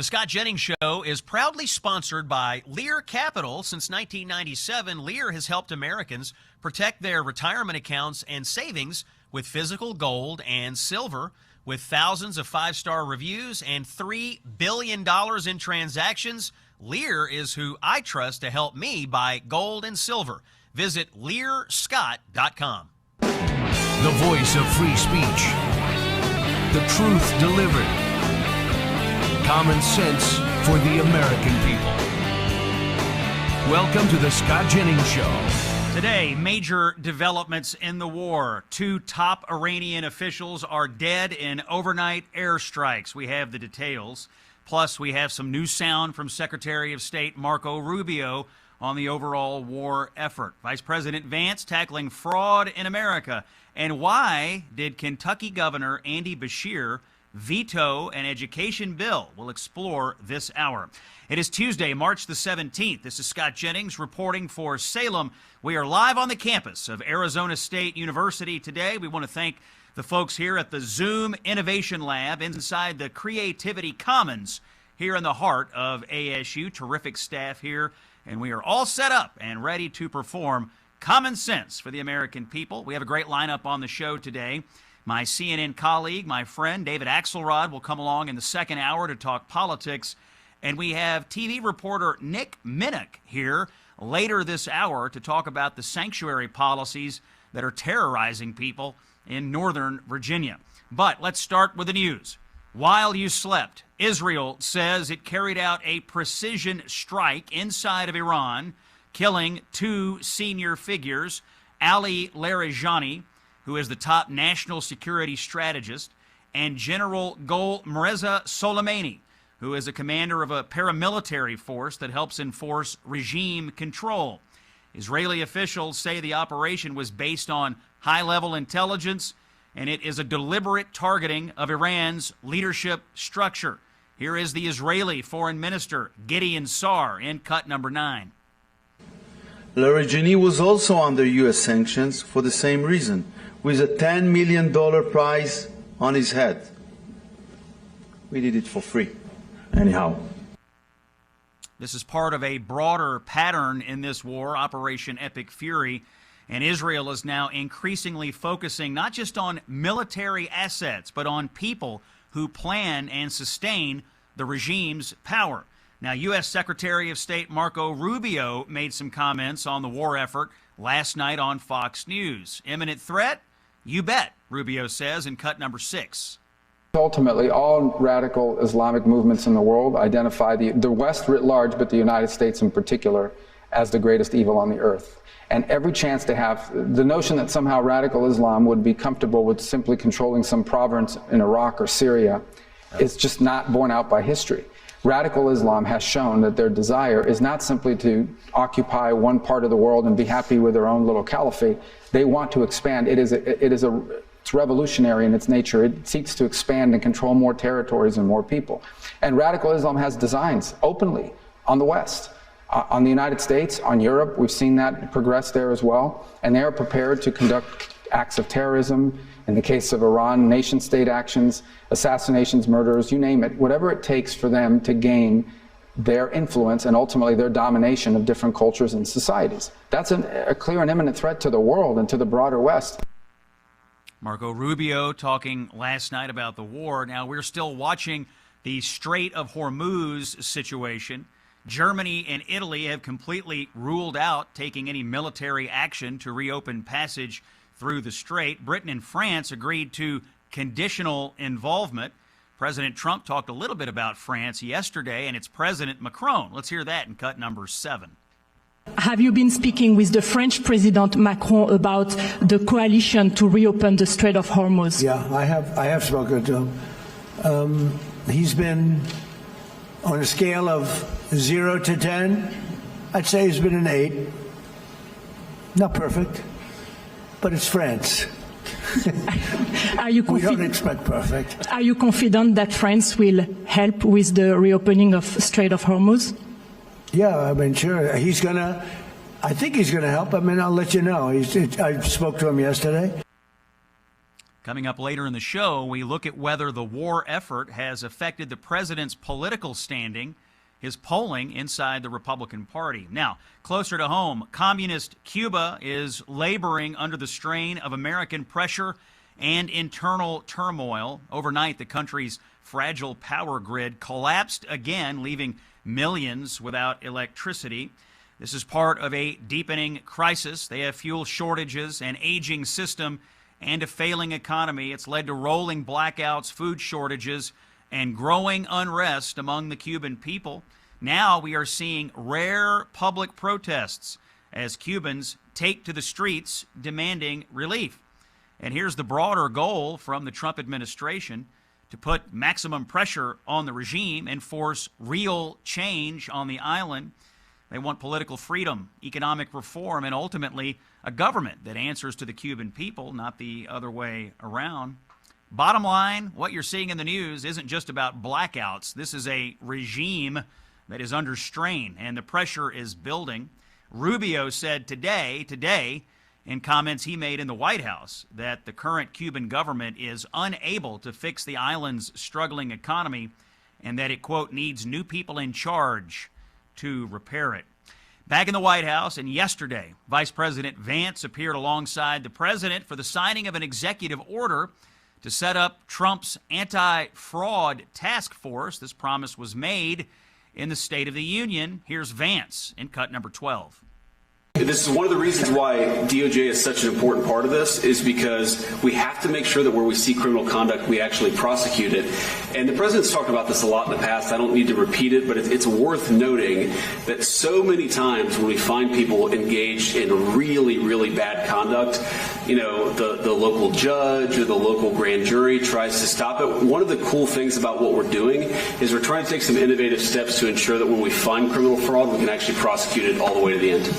The Scott Jennings Show is proudly sponsored by Lear Capital. Since 1997, Lear has helped Americans protect their retirement accounts and savings with physical gold and silver. With thousands of five-star reviews and $3 billion in transactions, Lear is who I trust to help me buy gold and silver. Visit LearScott.com. The voice of free speech. The truth delivered. Common sense for the American people. Welcome to the Scott Jennings Show. Today, major developments in the war. 2 top Iranian officials are dead in overnight airstrikes. We have the details. Plus, we have some new sound from Secretary of State Marco Rubio on the overall war effort. Vice President Vance tackling fraud in America. And why did Kentucky Governor Andy Beshear veto an education bill? We'll explore this hour. It is Tuesday, March the 17th. This is Scott Jennings reporting for Salem. We are live on the campus of Arizona State University today. We want to thank the folks here at the Zoom Innovation Lab inside the Creativity Commons here in the heart of ASU. Terrific staff here, and we are all set up and ready to perform common sense for the American people. We have a great lineup on the show today. My CNN colleague, my friend, David Axelrod, will come along in the second hour to talk politics. And we have TV reporter Nick Minnick here later this hour to talk about the sanctuary policies that are terrorizing people in Northern Virginia. But let's start with the news. While you slept, Israel says it carried out a precision strike inside of Iran, killing 2 senior figures, Ali Larijani, who is the top national security strategist, and General Gol Reza Soleimani, who is a commander of a paramilitary force that helps enforce regime control. Israeli officials say the operation was based on high-level intelligence, and it is a deliberate targeting of Iran's leadership structure. Here is the Israeli Foreign Minister, Gideon Sa'ar, in cut number 9. Larijani was also under U.S. sanctions for the same reason, with a $10 million prize on his head. We did it for free. Anyhow. This is part of a broader pattern in this war, Operation Epic Fury, and Israel is now increasingly focusing not just on military assets, but on people who plan and sustain the regime's power. Now, U.S. Secretary of State Marco Rubio made some comments on the war effort last night on Fox News. Imminent threat? You bet, Rubio says in cut number 6. Ultimately, all radical Islamic movements in the world identify the West writ large, but the United States in particular, as the greatest evil on the earth. And every chance to have the notion that somehow radical Islam would be comfortable with simply controlling some province in Iraq or Syria is just not borne out by history. Radical Islam has shown that their desire is not simply to occupy one part of the world and be happy with their own little caliphate. They want to expand. It's revolutionary in its nature. It seeks to expand and control more territories and more people. And radical Islam has designs openly on the West, on the United States, on Europe. We've seen that progress there as well. And they are prepared to conduct acts of terrorism. In the case of Iran, nation-state actions, assassinations, murders, you name it, whatever it takes for them to gain their influence and ultimately their domination of different cultures and societies. That's a clear and imminent threat to the world and to the broader West. Marco Rubio talking last night about the war. Now, we're still watching the Strait of Hormuz situation. Germany and Italy have completely ruled out taking any military action to reopen passage through the strait. Britain and France agreed to conditional involvement. President Trump talked a little bit about France yesterday, and it's President Macron. Let's hear that in cut number 7. Have you been speaking with the French President Macron about the coalition to reopen the Strait of Hormuz? Yeah, I have spoken to him. He's been on a scale of 0 to 10. I'd say he's been an 8. Not perfect, but it's France. We don't expect perfect. Are you confident that France will help with the reopening of Strait of Hormuz? Yeah, I mean, sure. I think he's gonna help. I mean, I'll let you know. I spoke to him yesterday. Coming up later in the show, we look at whether the war effort has affected the president's political standing, his polling inside the Republican Party. Now, closer to home, communist Cuba is laboring under the strain of American pressure and internal turmoil. Overnight, the country's fragile power grid collapsed again, leaving millions without electricity. This is part of a deepening crisis. They have fuel shortages, an aging system, and a failing economy. It's led to rolling blackouts, food shortages, and growing unrest among the Cuban people. Now we are seeing rare public protests as Cubans take to the streets demanding relief. And here's the broader goal from the Trump administration: to put maximum pressure on the regime and force real change on the island. They want political freedom, economic reform, and ultimately a government that answers to the Cuban people, not the other way around. Bottom line, what you're seeing in the news isn't just about blackouts. This is a regime that is under strain, and the pressure is building. Rubio said today, in comments he made in the White House, that the current Cuban government is unable to fix the island's struggling economy and that it, quote, needs new people in charge to repair it. Back in the White House, and yesterday, Vice President Vance appeared alongside the president for the signing of an executive order to set up Trump's anti-fraud task force. This promise was made in the State of the Union. Here's Vance in cut number 12. This is one of the reasons why DOJ is such an important part of this, is because we have to make sure that where we see criminal conduct, we actually prosecute it. And the president's talked about this a lot in the past. I don't need to repeat it, but it's worth noting that so many times when we find people engaged in really, really bad conduct, you know, the local judge or the local grand jury tries to stop it. One of the cool things about what we're doing is we're trying to take some innovative steps to ensure that when we find criminal fraud, we can actually prosecute it all the way to the end.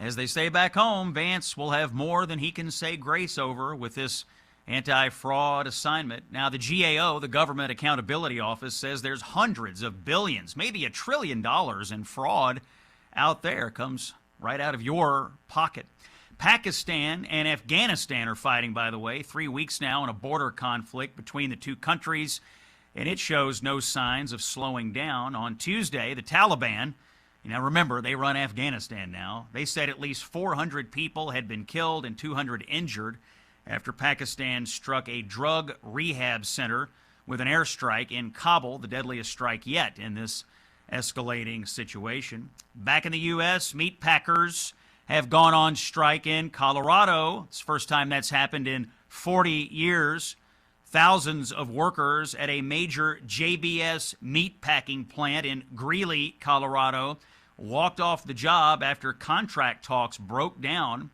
As they say back home, Vance will have more than he can say grace over with this anti-fraud assignment. Now, the GAO, the Government Accountability Office, says there's hundreds of billions, maybe $1 trillion in fraud out there. Comes right out of your pocket. Pakistan and Afghanistan are fighting, by the way, 3 weeks now in a border conflict between the two countries, and it shows no signs of slowing down. On Tuesday, the Taliban, now remember, they run Afghanistan now, they said at least 400 people had been killed and 200 injured after Pakistan struck a drug rehab center with an airstrike in Kabul, the deadliest strike yet in this escalating situation. Back in the U.S., meat packers have gone on strike in Colorado. It's the first time that's happened in 40 years. Thousands of workers at a major JBS meat packing plant in Greeley, Colorado, walked off the job after contract talks broke down.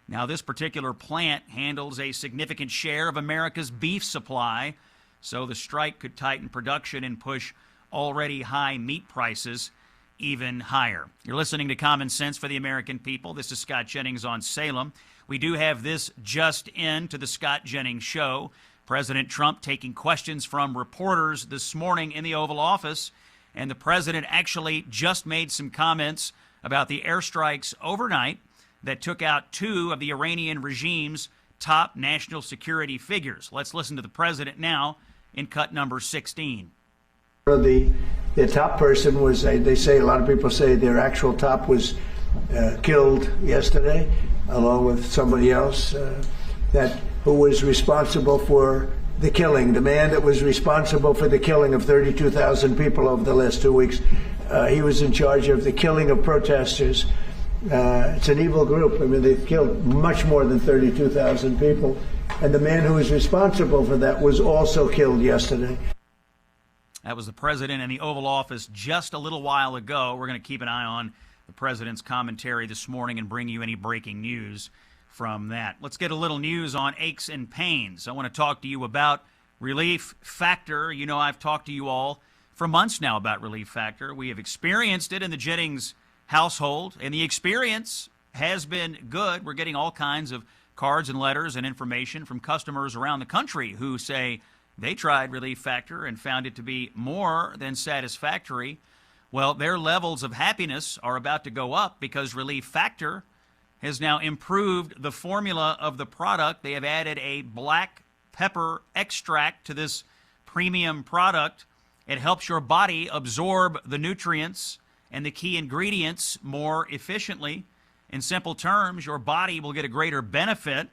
Now, this particular plant handles a significant share of America's beef supply, so the strike could tighten production and push already high meat prices even higher. You're listening to Common Sense for the American People. This is Scott Jennings on Salem. We do have this just in to the Scott Jennings Show. President Trump taking questions from reporters this morning in the Oval Office, and the president actually just made some comments about the airstrikes overnight that took out two of the Iranian regime's top national security figures. Let's listen to the president now in cut number 16. The top person was, they say, a lot of people say their actual top was killed yesterday, along with somebody else who was responsible for the killing, the man that was responsible for the killing of 32,000 people over the last 2 weeks. He was in charge of the killing of protesters. It's an evil group. I mean, they've killed much more than 32,000 people. And the man who was responsible for that was also killed yesterday. That was the president in the Oval Office just a little while ago. We're going to keep an eye on the president's commentary this morning and bring you any breaking news from that. Let's get a little news on aches and pains. I want to talk to you about Relief Factor. You know, I've talked to you all for months now about Relief Factor. We have experienced it in the Jennings household, and the experience has been good. We're getting all kinds of cards and letters and information from customers around the country who say they tried Relief Factor and found it to be more than satisfactory. Well, their levels of happiness are about to go up because Relief Factor has now improved the formula of the product. They have added a black pepper extract to this premium product. It helps your body absorb the nutrients and the key ingredients more efficiently. In simple terms, your body will get a greater benefit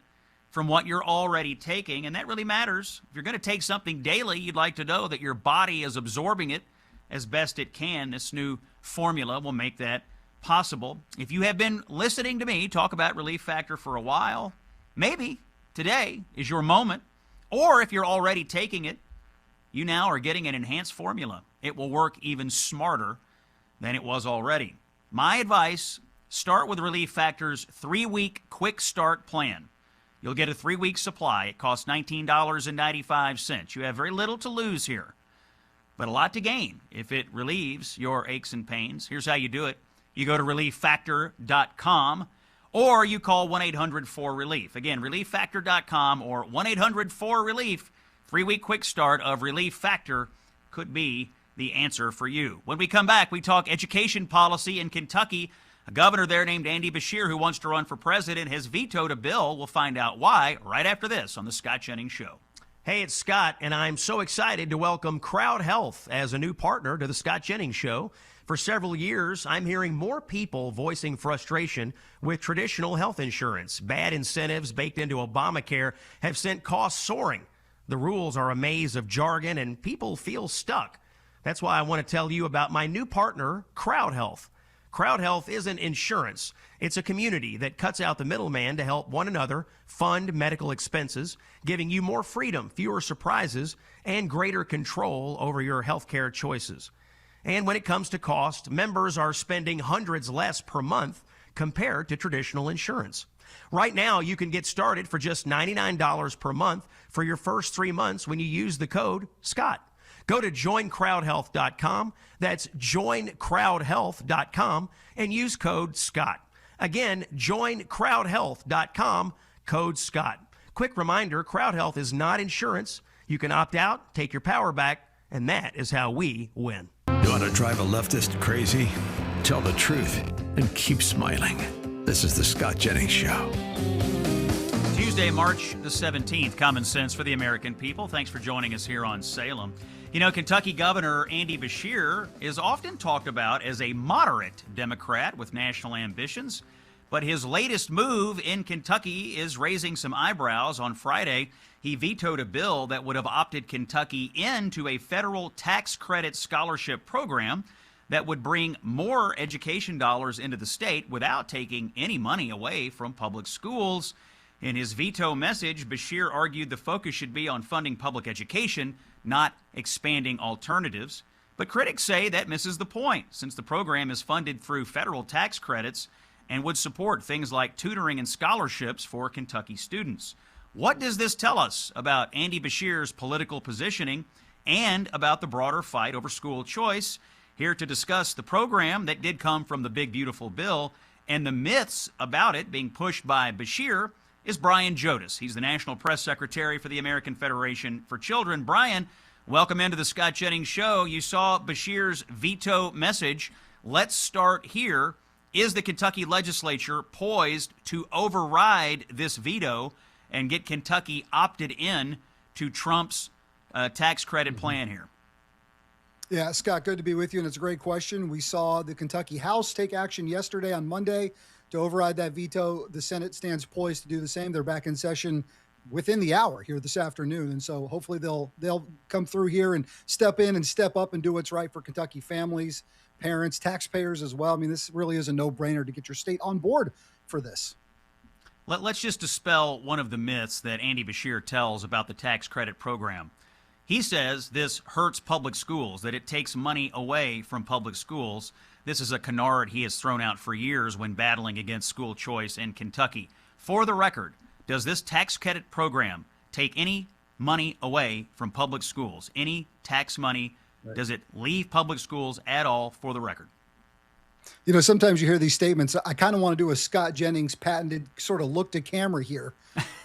from what you're already taking, and that really matters. If you're going to take something daily, you'd like to know that your body is absorbing it as best it can. This new formula will make that possible. If you have been listening to me talk about Relief Factor for a while, maybe today is your moment. Or if you're already taking it, you now are getting an enhanced formula. It will work even smarter than it was already. My advice, start with Relief Factor's 3-week quick start plan. You'll get a 3-week supply. It costs $19.95. You have very little to lose here, but a lot to gain if it relieves your aches and pains. Here's how you do it. You go to relieffactor.com or you call 1-800-4RELIEF. Again, relieffactor.com or 1-800-4RELIEF. 3-week quick start of Relief Factor could be the answer for you. When we come back, we talk education policy in Kentucky. A governor there named Andy Beshear, who wants to run for president, has vetoed a bill. We'll find out why right after this on the Scott Jennings Show. Hey, it's Scott, and I'm so excited to welcome Crowd Health as a new partner to the Scott Jennings Show. For several years, I'm hearing more people voicing frustration with traditional health insurance. Bad incentives baked into Obamacare have sent costs soaring. The rules are a maze of jargon, and people feel stuck. That's why I want to tell you about my new partner, Crowd Health. Crowd Health isn't insurance. It's a community that cuts out the middleman to help one another fund medical expenses, giving you more freedom, fewer surprises, and greater control over your healthcare choices. And when it comes to cost, members are spending hundreds less per month compared to traditional insurance. Right now, you can get started for just $99 per month for your first 3 months when you use the code SCOTT. Go to joincrowdhealth.com. That's joincrowdhealth.com and use code SCOTT. Again, joincrowdhealth.com, code SCOTT. Quick reminder, Crowd Health is not insurance. You can opt out, take your power back, and that is how we win. You want to drive a leftist crazy? Tell the truth and keep smiling. This is the Scott Jennings Show. Tuesday, March the 17th, Common Sense for the American People. Thanks for joining us here on Salem. You know, Kentucky Governor Andy Beshear is often talked about as a moderate Democrat with national ambitions, but his latest move in Kentucky is raising some eyebrows. On Friday, he vetoed a bill that would have opted Kentucky into a federal tax credit scholarship program that would bring more education dollars into the state without taking any money away from public schools. In his veto message, Beshear argued the focus should be on funding public education, not expanding alternatives. But critics say that misses the point, since the program is funded through federal tax credits and would support things like tutoring and scholarships for Kentucky students. What does this tell us about Andy Beshear's political positioning and about the broader fight over school choice? Here to discuss the program that did come from the big, beautiful bill and the myths about it being pushed by Beshear is Brian Jodis. He's the National Press Secretary for the American Federation for Children. Brian, welcome into the Scott Jennings Show. You saw Beshear's veto message. Let's start here. Is the Kentucky legislature poised to override this veto and get Kentucky opted in to Trump's tax credit plan here? Yeah, Scott, good to be with you, and it's a great question. We saw the Kentucky House take action yesterday on Monday to override that veto. The Senate stands poised to do the same. They're back in session within the hour here this afternoon, and so hopefully they'll come through here and step in and step up and do what's right for Kentucky families, parents, taxpayers as well. I mean, this really is a no-brainer to get your state on board for this. Let's just dispel one of the myths that Andy Beshear tells about the tax credit program. He says this hurts public schools, that it takes money away from public schools. This is a canard he has thrown out for years when battling against school choice in Kentucky. For the record, does this tax credit program take any money away from public schools? Any tax money? Right. Does it leave public schools at all, for the record? You know, sometimes you hear these statements. I kind of want to do a Scott Jennings patented sort of look to camera here,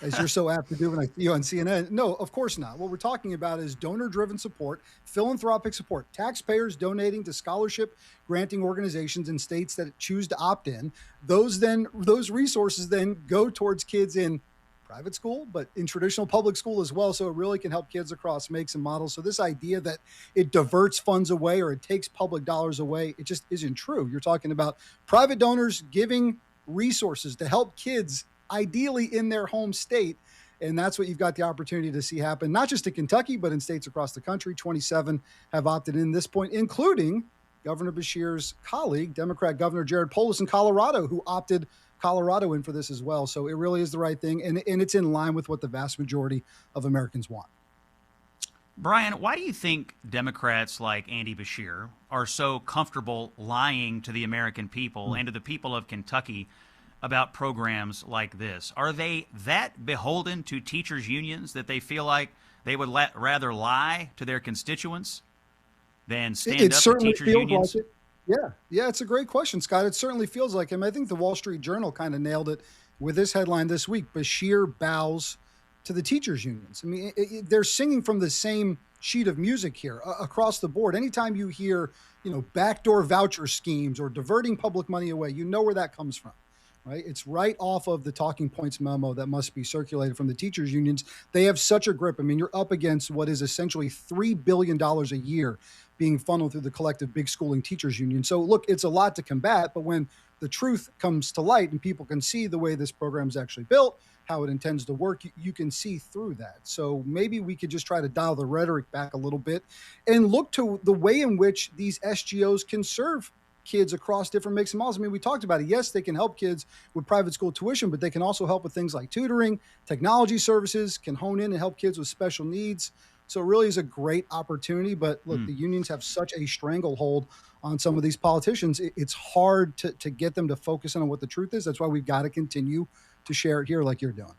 as you're so apt to do when I see you on CNN. No, of course not. What we're talking about is donor-driven support, philanthropic support, taxpayers donating to scholarship granting organizations in states that choose to opt in. Those resources then go towards kids in private school, but in traditional public school as well. So it really can help kids across makes and models. So this idea that it diverts funds away or it takes public dollars away, it just isn't true. You're talking about private donors giving resources to help kids, ideally in their home state. And that's what you've got the opportunity to see happen, not just in Kentucky, but in states across the country. 27 have opted in this point, including Governor Beshear's colleague, Democrat Governor Jared Polis in Colorado, who opted Colorado in for this as well. So it really is the right thing. And it's in line with what the vast majority of Americans want. Brian, why do you think Democrats like Andy Beshear are so comfortable lying to the American people and to the people of Kentucky about programs like this? Are they that beholden to teachers' unions that they feel like they would rather lie to their constituents than stand up to teachers' unions? Like Yeah, it's a great question, Scott. It certainly feels like him. I think the Wall Street Journal kind of nailed it with this headline this week. Beshear bows to the teachers' unions. I mean, they're singing from the same sheet of music here across the board. Anytime you hear, backdoor voucher schemes or diverting public money away, you know where that comes from, right? It's right off of the talking points memo that must be circulated from the teachers' unions. They have such a grip. I mean, you're up against what is essentially $3 billion a year being funneled through the collective big schooling teachers union. So look, it's a lot to combat, but when the truth comes to light and people can see the way this program is actually built, how it intends to work, you can see through that. So maybe we could just try to dial the rhetoric back a little bit and look to the way in which these SGOs can serve kids across different makes and models. I mean, we talked about it. Yes, they can help kids with private school tuition, but they can also help with things like tutoring, technology services, can hone in and help kids with special needs. So it really is a great opportunity. But look, the unions have such a stranglehold on some of these politicians. It's hard to get them to focus on what the truth is. That's why we've got to continue to share it here like you're doing.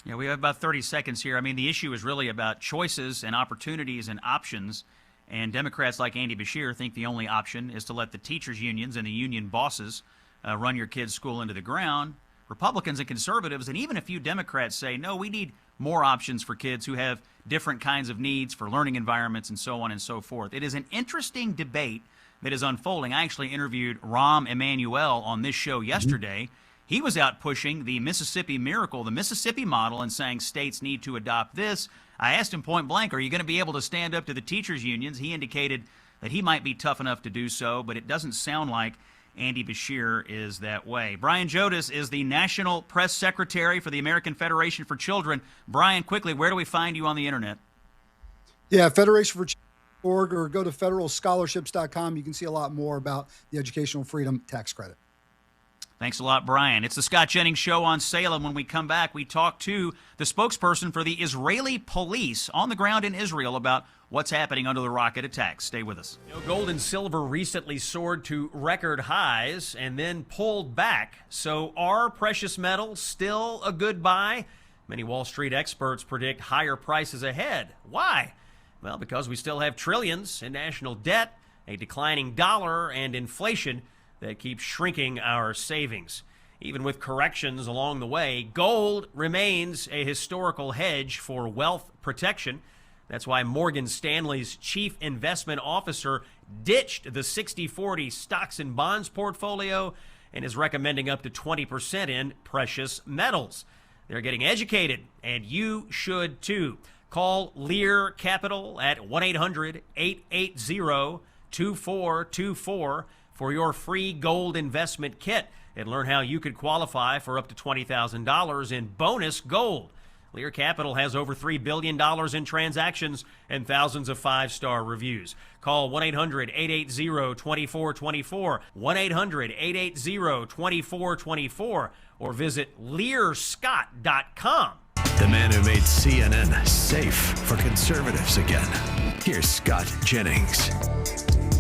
Yeah, we have about 30 seconds here. I mean, the issue is really about choices and opportunities and options. And Democrats like Andy Beshear think the only option is to let the teachers' unions and the union bosses run your kids' school into the ground. Republicans and conservatives and even a few Democrats say, no, we need more options for kids who have different kinds of needs for learning environments and so on and so forth. It is an interesting debate that is unfolding. I actually interviewed Rahm Emanuel on this show yesterday. He was out pushing the Mississippi Miracle, the Mississippi model, and saying states need to adopt this. I asked him point blank, are you going to be able to stand up to the teachers' unions? He indicated that he might be tough enough to do so, but it doesn't sound like Andy Beshear is that way. Brian Jodis is the National Press Secretary for the American Federation for Children. Brian, quickly, where do we find you on the internet? Yeah, federationforchildren.org, or go to federalscholarships.com. You can see a lot more about the Educational Freedom Tax Credit. Thanks a lot, Brian. It's the Scott Jennings Show on Salem. When we come back, we talk to the spokesperson for the Israeli police on the ground in Israel about what's happening under the rocket attacks. Stay with us. Gold and silver recently soared to record highs and then pulled back. So are precious metals still a good buy? Many Wall Street experts predict higher prices ahead. Why? Well, because we still have trillions in national debt, a declining dollar, and inflation that keeps shrinking our savings. Even with corrections along the way, gold remains a historical hedge for wealth protection. That's why Morgan Stanley's chief investment officer ditched the 60-40 stocks and bonds portfolio and is recommending up to 20% in precious metals. They're getting educated, and you should too. Call Lear Capital at 1-800-880-2424 for your free gold investment kit and learn how you could qualify for up to $20,000 in bonus gold. Lear Capital has over $3 billion in transactions and thousands of five-star reviews. Call 1-800-880-2424, 1-800-880-2424, or visit learscott.com. The man who made CNN safe for conservatives again. Here's Scott Jennings.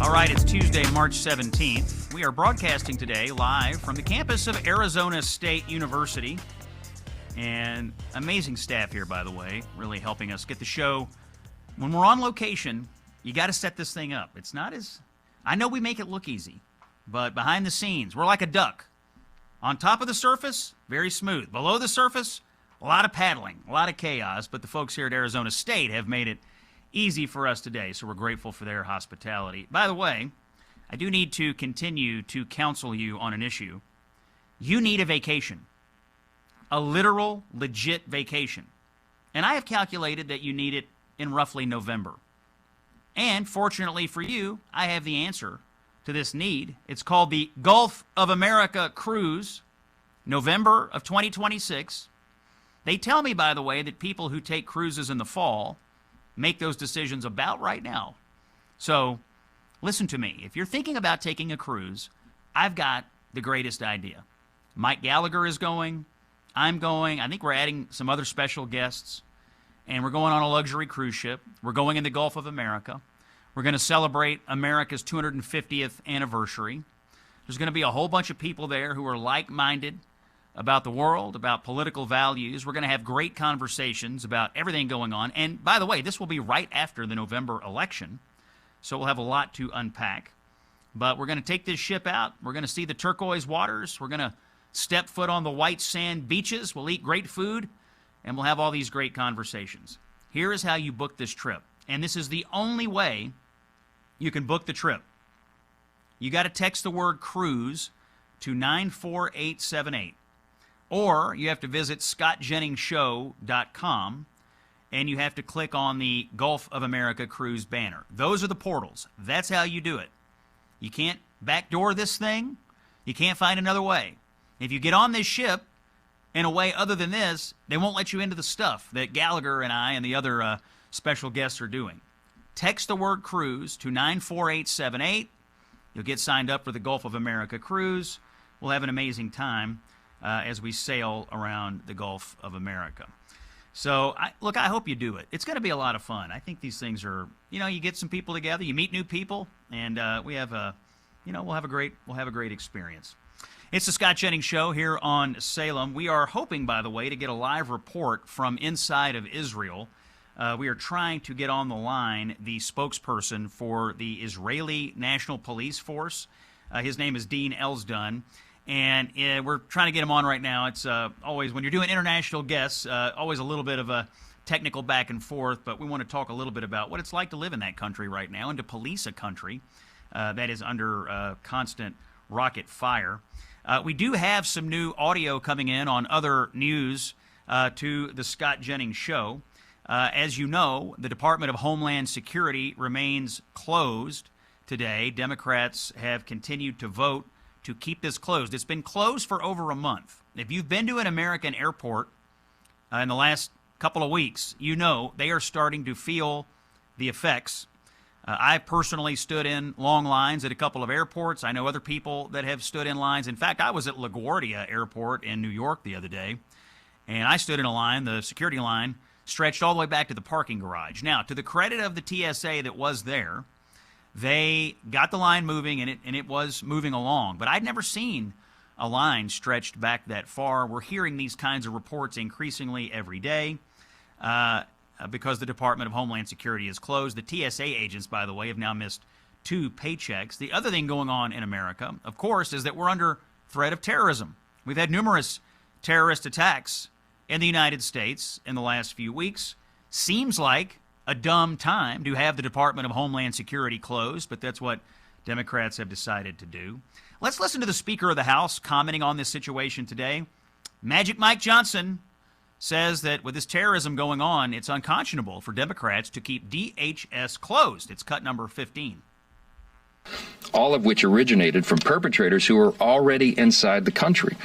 All right, it's Tuesday, March 17th. We are broadcasting today live from the campus of Arizona State University. And amazing staff here, by the way, really helping us get the show. When we're on location, you got to set this thing up. It's not as, I know we make it look easy, but behind the scenes, we're like a duck. On top of the surface, very smooth. Below the surface, a lot of paddling, a lot of chaos, but the folks here at Arizona State have made it easy for us today, so we're grateful for their hospitality. By the way, I do need to continue to counsel you on an issue. You need a vacation, a literal, legit vacation. And I have calculated that you need it in roughly November. And fortunately for you, I have the answer to this need. It's called the Gulf of America Cruise, November of 2026. They tell me, by the way, that people who take cruises in the fall make those decisions about right now. So listen to me. If you're thinking about taking a cruise, I've got the greatest idea. Mike Gallagher is going. I'm going. I think we're adding some other special guests. And we're going on a luxury cruise ship. We're going in the Gulf of America. We're going to celebrate America's 250th anniversary. There's going to be a whole bunch of people there who are like-minded about the world, about political values. We're going to have great conversations about everything going on. And by the way, this will be right after the November election, so we'll have a lot to unpack. But we're going to take this ship out. We're going to see the turquoise waters. We're going to step foot on the white sand beaches. We'll eat great food, and we'll have all these great conversations. Here is how you book this trip. And this is the only way you can book the trip. You got to text the word cruise to 94878. Or you have to visit scottjenningsshow.com, and you have to click on the Gulf of America Cruise banner. Those are the portals. That's how you do it. You can't backdoor this thing. You can't find another way. If you get on this ship in a way other than this, they won't let you into the stuff that Gallagher and I and the other special guests are doing. Text the word cruise to 94878. You'll get signed up for the Gulf of America Cruise. We'll have an amazing time as we sail around the Gulf of America. So, look, I hope you do it. It's going to be a lot of fun. I think these things are, you get some people together, you meet new people, and we'll have a great experience. It's the Scott Jennings Show here on Salem. We are hoping, by the way, to get a live report from inside of Israel. We are trying to get on the line the spokesperson for the Israeli National Police Force. His name is Dean Elsdon. And we're trying to get him on right now. It's always, when you're doing international guests, always a little bit of a technical back and forth, but we want to talk a little bit about what it's like to live in that country right now and to police a country that is under constant rocket fire. We do have some new audio coming in on other news to the Scott Jennings Show. As you know, the Department of Homeland Security remains closed today. Democrats have continued to vote to keep this closed. It's been closed for over a month. If you've been to an American airport in the last couple of weeks, you know they are starting to feel the effects. I personally stood in long lines at a couple of airports. I know other people that have stood in lines. In fact, I was at LaGuardia Airport in New York the other day, and I stood in a line, the security line, stretched all the way back to the parking garage. Now, to the credit of the TSA that was there, they got the line moving, and it was moving along. But I'd never seen a line stretched back that far. We're hearing these kinds of reports increasingly every day because the Department of Homeland Security is closed. The TSA agents, by the way, have now missed 2 paychecks. The other thing going on in America, of course, is that we're under threat of terrorism. We've had numerous terrorist attacks in the United States in the last few weeks. Seems like a dumb time to have the Department of Homeland Security closed, but that's what Democrats have decided to do. Let's listen to the Speaker of the House commenting on this situation today. Magic Mike Johnson says that with this terrorism going on, it's unconscionable for Democrats to keep DHS closed. It's cut number 15. All of which originated from perpetrators who are already inside the country.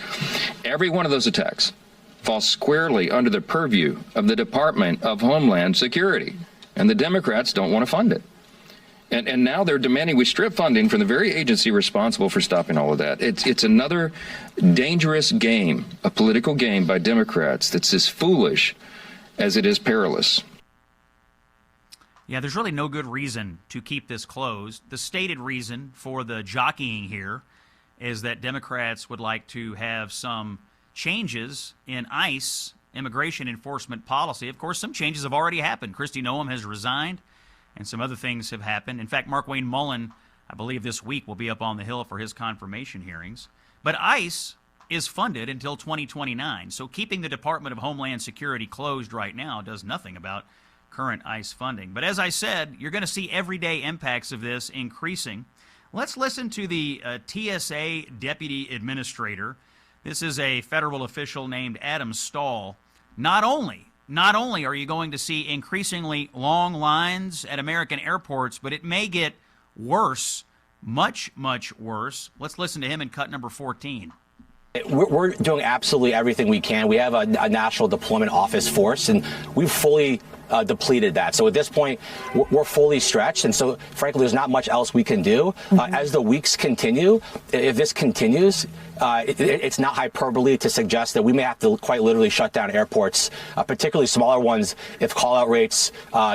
Every one of those attacks falls squarely under the purview of the Department of Homeland Security. And the Democrats don't want to fund it. And now they're demanding we strip funding from the very agency responsible for stopping all of that. It's another dangerous game, a political game by Democrats that's as foolish as it is perilous. Yeah, there's really no good reason to keep this closed. The stated reason for the jockeying here is that Democrats would like to have some changes in ICE immigration enforcement policy. Of course, some changes have already happened. Kristi Noem has resigned, and some other things have happened. In fact, Mark Wayne Mullen I believe this week will be up on the Hill for his confirmation hearings. But ICE is funded until 2029, so keeping the Department of Homeland Security closed right now does nothing about current ICE funding. But as I said, you're going to see everyday impacts of this increasing. Let's listen to the TSA Deputy Administrator. This is a federal official named Adam Stahl. Not only are you going to see increasingly long lines at American airports, but it may get worse, much, much worse. Let's listen to him in cut number 14. We're doing absolutely everything we can. We have a national deployment office force, and we've fully depleted that. So at this point, we're fully stretched, and so frankly, there's not much else we can do. As the weeks continue, if this continues, it's not hyperbole to suggest that we may have to quite literally shut down airports, particularly smaller ones, if call-out rates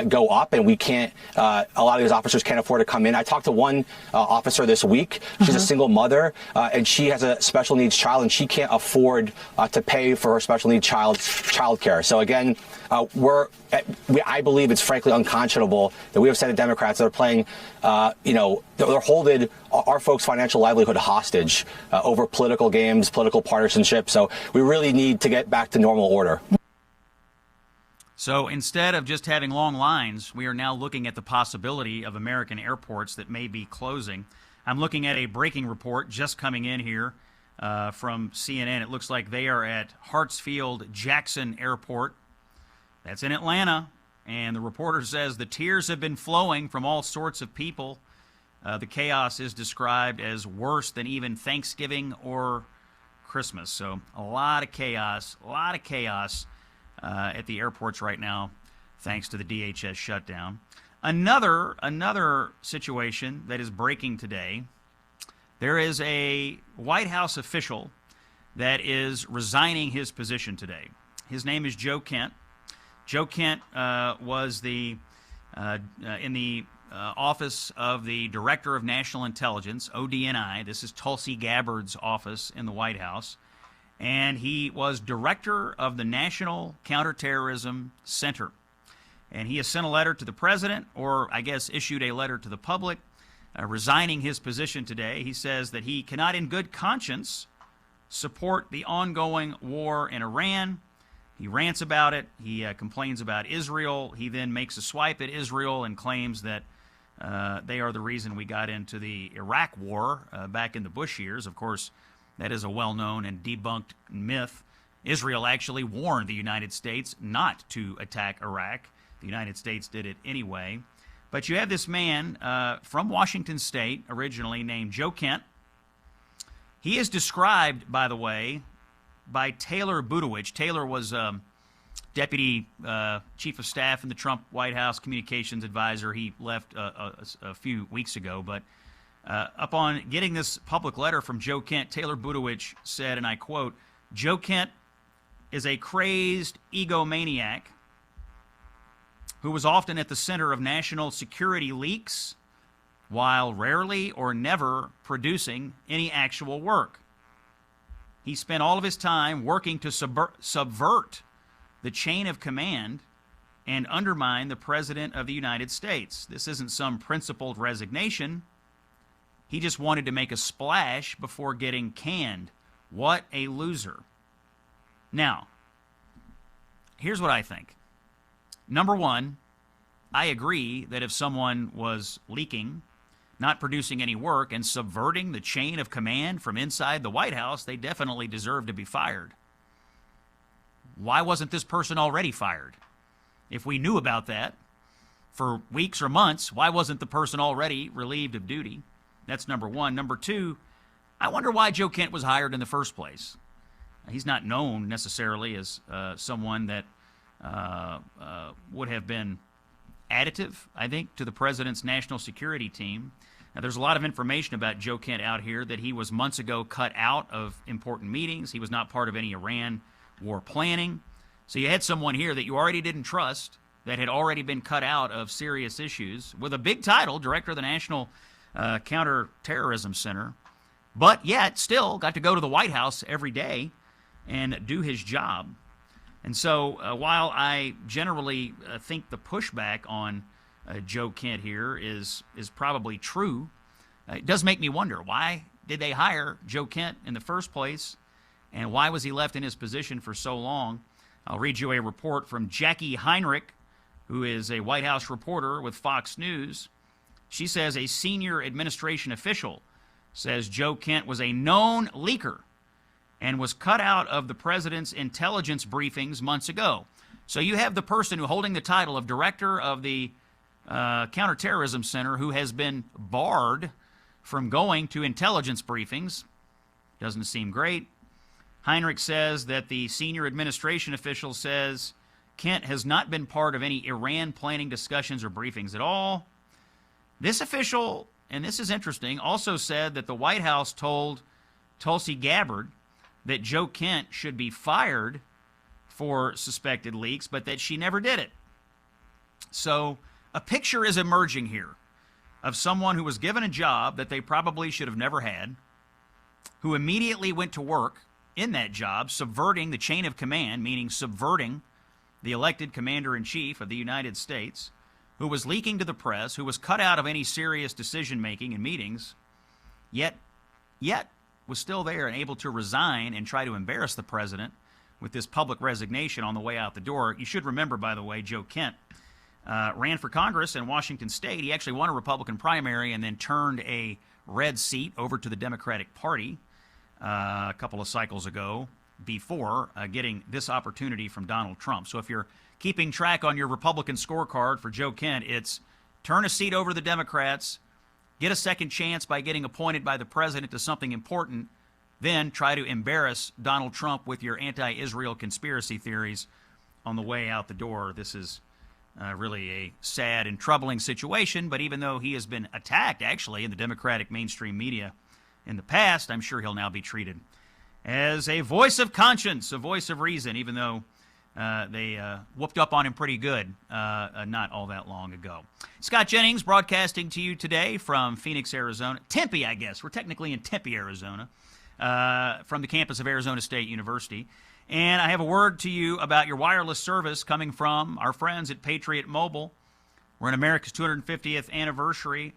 go up and we can't, a lot of these officers can't afford to come in. I talked to one officer this week. She's a single mother, and she has a special needs child, and she can't afford to pay for her special needs child care. So again, I believe it's frankly unconscionable that we have Senate Democrats that are playing, they're holding our folks' financial livelihood hostage over political games, political partisanship. So we really need to get back to normal order. So instead of just having long lines, we are now looking at the possibility of American airports that may be closing. I'm looking at a breaking report just coming in here from CNN. It looks like they are at Hartsfield-Jackson Airport. That's in Atlanta, and the reporter says the tears have been flowing from all sorts of people. The chaos is described as worse than even Thanksgiving or Christmas. So a lot of chaos at the airports right now, thanks to the DHS shutdown. Another situation that is breaking today, there is a White House official that is resigning his position today. His name is Joe Kent. Joe Kent was in the office of the Director of National Intelligence, ODNI. This is Tulsi Gabbard's office in the White House. And he was director of the National Counterterrorism Center. And he has sent a letter to the president, or I guess issued a letter to the public, resigning his position today. He says that he cannot in good conscience support the ongoing war in Iran. He rants about it. He complains about Israel. He then makes a swipe at Israel and claims that they are the reason we got into the Iraq war back in the Bush years. Of course, that is a well-known and debunked myth. Israel actually warned the United States not to attack Iraq. The United States did it anyway. But you have this man from Washington State, originally named Joe Kent. He is described, by the way, by Taylor Budowich. Taylor was deputy chief of staff in the Trump White House, communications advisor. He left a few weeks ago. But upon getting this public letter from Joe Kent, Taylor Budowich said, and I quote, "Joe Kent is a crazed egomaniac who was often at the center of national security leaks while rarely or never producing any actual work. He spent all of his time working to subvert the chain of command and undermine the President of the United States. This isn't some principled resignation. He just wanted to make a splash before getting canned. What a loser." Now, here's what I think. Number one, I agree that if someone was leaking, not producing any work, and subverting the chain of command from inside the White House, they definitely deserve to be fired. Why wasn't this person already fired? If we knew about that for weeks or months, why wasn't the person already relieved of duty? That's number one. Number two, I wonder why Joe Kent was hired in the first place. He's not known necessarily as someone that would have been additive, I think, to the president's national security team. Now, there's a lot of information about Joe Kent out here that he was months ago cut out of important meetings. He was not part of any Iran war planning. So you had someone here that you already didn't trust, that had already been cut out of serious issues, with a big title, Director of the National Counterterrorism Center, but yet still got to go to the White House every day and do his job. And so while I generally think the pushback on Joe Kent here is probably true, it does make me wonder, why did they hire Joe Kent in the first place, and why was he left in his position for so long? I'll read you a report from Jackie Heinrich, who is a White House reporter with Fox News. She says a senior administration official says Joe Kent was a known leaker and was cut out of the president's intelligence briefings months ago. So you have the person who holding the title of director of the Counterterrorism Center who has been barred from going to intelligence briefings. Doesn't seem great. Heinrich says that the senior administration official says Kent has not been part of any Iran planning discussions or briefings at all. This official, and this is interesting, also said that the White House told Tulsi Gabbard that Joe Kent should be fired for suspected leaks, but that she never did it. So a picture is emerging here of someone who was given a job that they probably should have never had, who immediately went to work in that job, subverting the chain of command, meaning subverting the elected commander-in-chief of the United States, who was leaking to the press, who was cut out of any serious decision-making in meetings, yet was still there and able to resign and try to embarrass the president with this public resignation on the way out the door. You should remember, by the way, Joe Kent ran for Congress in Washington State. He actually won a Republican primary and then turned a red seat over to the Democratic Party a couple of cycles ago before getting this opportunity from Donald Trump. So if you're keeping track on your Republican scorecard for Joe Kent, it's turn a seat over to the Democrats, get a second chance by getting appointed by the president to something important, then try to embarrass Donald Trump with your anti-Israel conspiracy theories on the way out the door. This is really a sad and troubling situation, but even though he has been attacked, actually, in the Democratic mainstream media in the past, I'm sure he'll now be treated as a voice of conscience, a voice of reason, even though they whooped up on him pretty good not all that long ago. Scott Jennings broadcasting to you today from Phoenix, Arizona. Tempe, I guess. We're technically in Tempe, Arizona, from the campus of Arizona State University. And I have a word to you about your wireless service coming from our friends at Patriot Mobile. We're in America's 250th anniversary.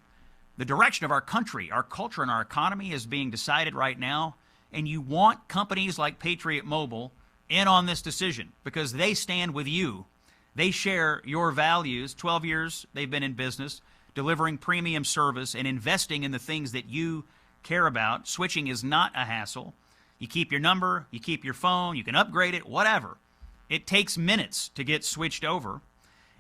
The direction of our country, our culture, and our economy is being decided right now. And you want companies like Patriot Mobile in on this decision because they stand with you. They share your values. 12 years they've been in business, delivering premium service and investing in the things that you care about. Switching is not a hassle. You keep your number, you keep your phone, you can upgrade it, whatever. It takes minutes to get switched over.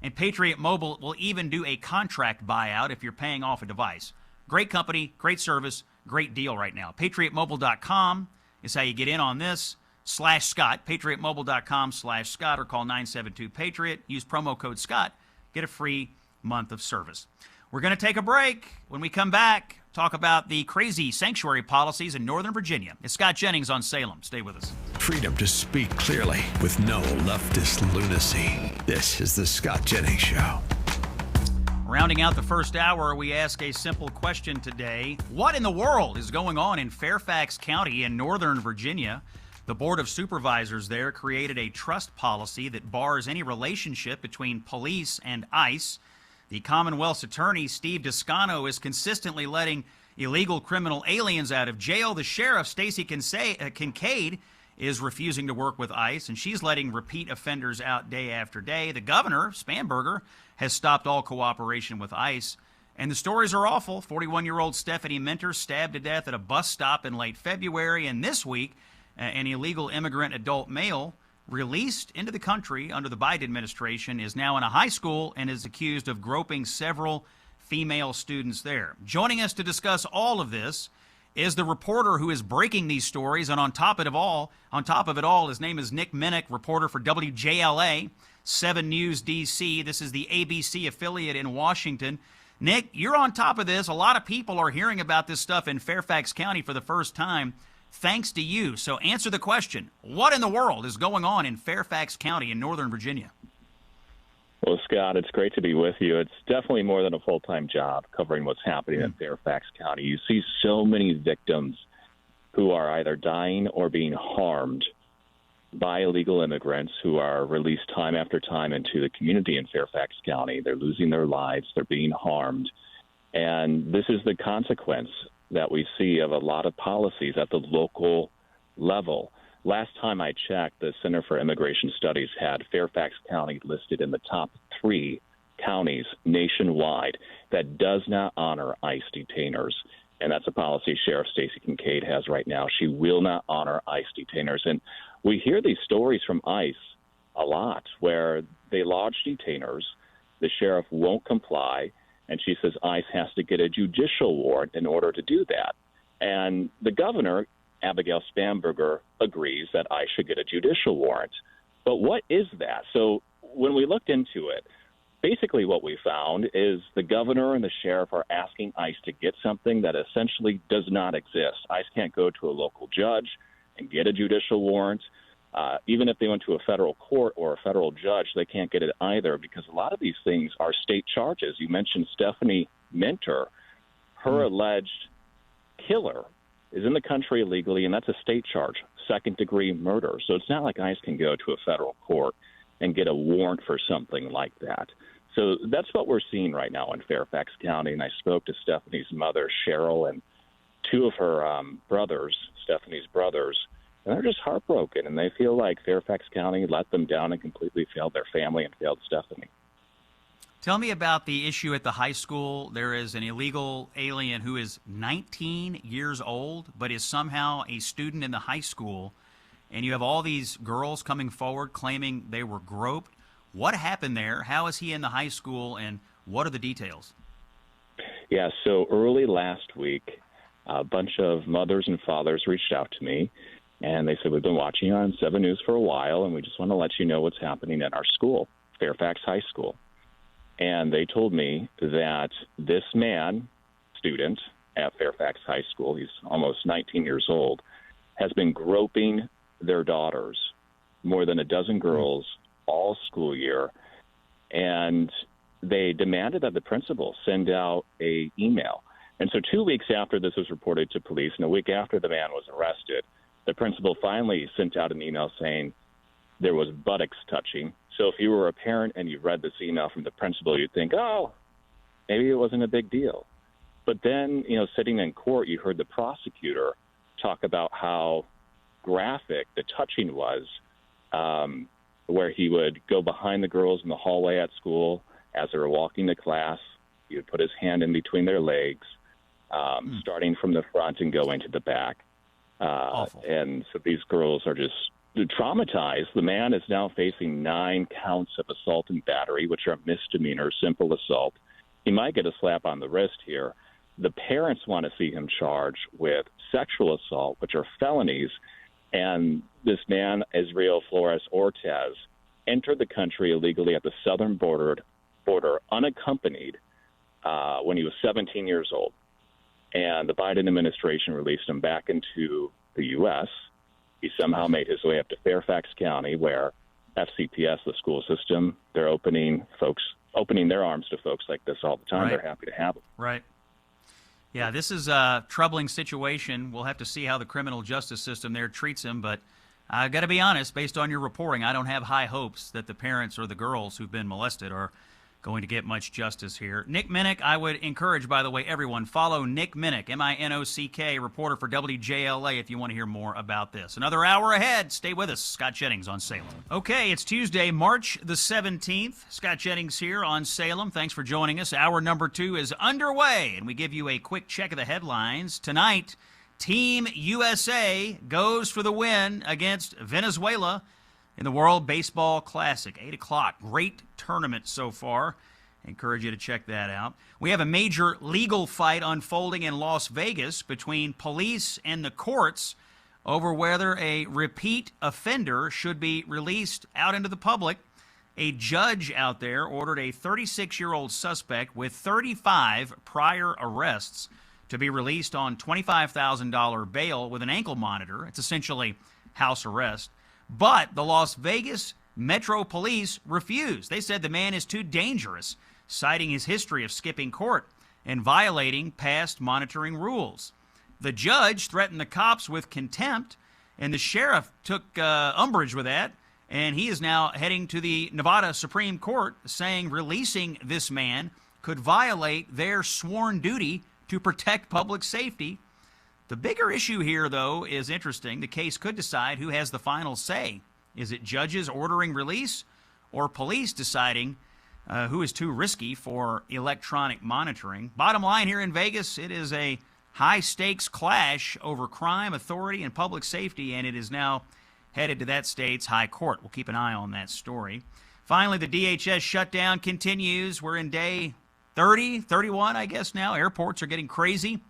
And Patriot Mobile will even do a contract buyout if you're paying off a device. Great company, great service, great deal right now. PatriotMobile.com is how you get in on this. /Scott, PatriotMobile.com/Scott, or call 972-PATRIOT. Use promo code Scott. Get a free month of service. We're going to take a break. When we come back, talk about the crazy sanctuary policies in Northern Virginia. It's Scott Jennings on Salem. Stay with us. Freedom to speak clearly with no leftist lunacy. This is the Scott Jennings Show. Rounding out the first hour, we ask a simple question today. What in the world is going on in Fairfax County in Northern Virginia? The Board of Supervisors there created a trust policy that bars any relationship between police and ICE. The Commonwealth's attorney, Steve Descano, is consistently letting illegal criminal aliens out of jail. The sheriff, Stacey Kincaid, is refusing to work with ICE, and she's letting repeat offenders out day after day. The governor, Spanberger, has stopped all cooperation with ICE. And the stories are awful. 41-year-old Stephanie Minter stabbed to death at a bus stop in late February. And this week, an illegal immigrant adult male released into the country under the Biden administration is now in a high school and is accused of groping several female students there. Joining us to discuss all of this is the reporter who is breaking these stories, and on top of it all, his name is Nick Minnick, reporter for WJLA 7 News DC. This is the ABC affiliate in Washington. Nick, you're on top of this. A lot of people are hearing about this stuff in Fairfax County for the first time, thanks to you. So answer the question. What in the world is going on in Fairfax County in Northern Virginia? Well, Scott, it's great to be with you. It's definitely more than a full-time job covering what's happening in Fairfax County. You see so many victims who are either dying or being harmed by illegal immigrants who are released time after time into the community in Fairfax County. They're losing their lives. They're being harmed. And this is the consequence that we see of a lot of policies at the local level. Last time I checked, the Center for Immigration Studies had Fairfax County listed in the top 3 counties nationwide that does not honor ICE detainers. And that's a policy Sheriff Stacey Kincaid has right now. She will not honor ICE detainers. And we hear these stories from ICE a lot where they lodge detainers, the sheriff won't comply, and she says ICE has to get a judicial warrant in order to do that. And the governor, Abigail Spanberger, agrees that ICE should get a judicial warrant. But what is that? So when we looked into it, basically what we found is the governor and the sheriff are asking ICE to get something that essentially does not exist. ICE can't go to a local judge and get a judicial warrant. Even if they went to a federal court or a federal judge, they can't get it either because a lot of these things are state charges. You mentioned Stephanie Minter. Her alleged killer is in the country illegally, and that's a state charge, second-degree murder. So it's not like ICE can go to a federal court and get a warrant for something like that. So that's what we're seeing right now in Fairfax County. And I spoke to Stephanie's mother, Cheryl, and 2 of her brothers, Stephanie's brothers, and they're just heartbroken. And they feel like Fairfax County let them down and completely failed their family and failed Stephanie. Tell me about the issue at the high school. There is an illegal alien who is 19 years old, but is somehow a student in the high school. And you have all these girls coming forward claiming they were groped. What happened there? How is he in the high school, and what are the details? Yeah, so early last week, a bunch of mothers and fathers reached out to me, and they said, we've been watching you on 7 News for a while, and we just want to let you know what's happening at our school, Fairfax High School. And they told me that this man, student at Fairfax High School, he's almost 19 years old, has been groping their daughters, more than a dozen girls, all school year. And they demanded that the principal send out a email. And so 2 weeks after this was reported to police, and a week after the man was arrested, the principal finally sent out an email saying there was buttocks touching. So if you were a parent and you read this email from the principal, you'd think, oh, maybe it wasn't a big deal. But then, sitting in court, you heard the prosecutor talk about how graphic the touching was, where he would go behind the girls in the hallway at school as they were walking to class. He would put his hand in between their legs, starting from the front and going to the back. And so these girls are just traumatized. The man is now facing 9 counts of assault and battery, which are misdemeanors, simple assault. He might get a slap on the wrist here. The parents want to see him charged with sexual assault, which are felonies. And this man, Israel Flores Ortez, entered the country illegally at the southern border unaccompanied when he was 17 years old. And the Biden administration released him back into the U.S. He somehow made his way up to Fairfax County, where FCPS, the school system, they're opening their arms to folks like this all the time. Right. They're happy to have them. Right. Yeah, this is a troubling situation. We'll have to see how the criminal justice system there treats him. But I got to be honest, based on your reporting, I don't have high hopes that the parents or the girls who've been molested are going to get much justice here. Nick Minnick, I would encourage, by the way, everyone, follow Nick Minnick, M-I-N-O-C-K, reporter for WJLA, if you want to hear more about this. Another hour ahead. Stay with us. Scott Jennings on Salem. Okay, it's Tuesday, March the 17th. Scott Jennings here on Salem. Thanks for joining us. Hour number 2 is underway, and we give you a quick check of the headlines. Tonight, Team USA goes for the win against Venezuela in the World Baseball Classic, 8 o'clock. Great tournament so far. Encourage you to check that out. We have a major legal fight unfolding in Las Vegas between police and the courts over whether a repeat offender should be released out into the public. A judge out there ordered a 36-year-old suspect with 35 prior arrests to be released on $25,000 bail with an ankle monitor. It's essentially house arrest. But the Las Vegas Metro Police refused. They said the man is too dangerous, citing his history of skipping court and violating past monitoring rules. The judge threatened the cops with contempt, and the sheriff took umbrage with that, and he is now heading to the Nevada Supreme Court saying releasing this man could violate their sworn duty to protect public safety. The bigger issue here, though, is interesting. The case could decide who has the final say. Is it judges ordering release or police deciding who is too risky for electronic monitoring? Bottom line here in Vegas, it is a high-stakes clash over crime, authority, and public safety, and it is now headed to that state's high court. We'll keep an eye on that story. Finally, the DHS shutdown continues. We're in day 30, 31, I guess now. Airports are getting crazy.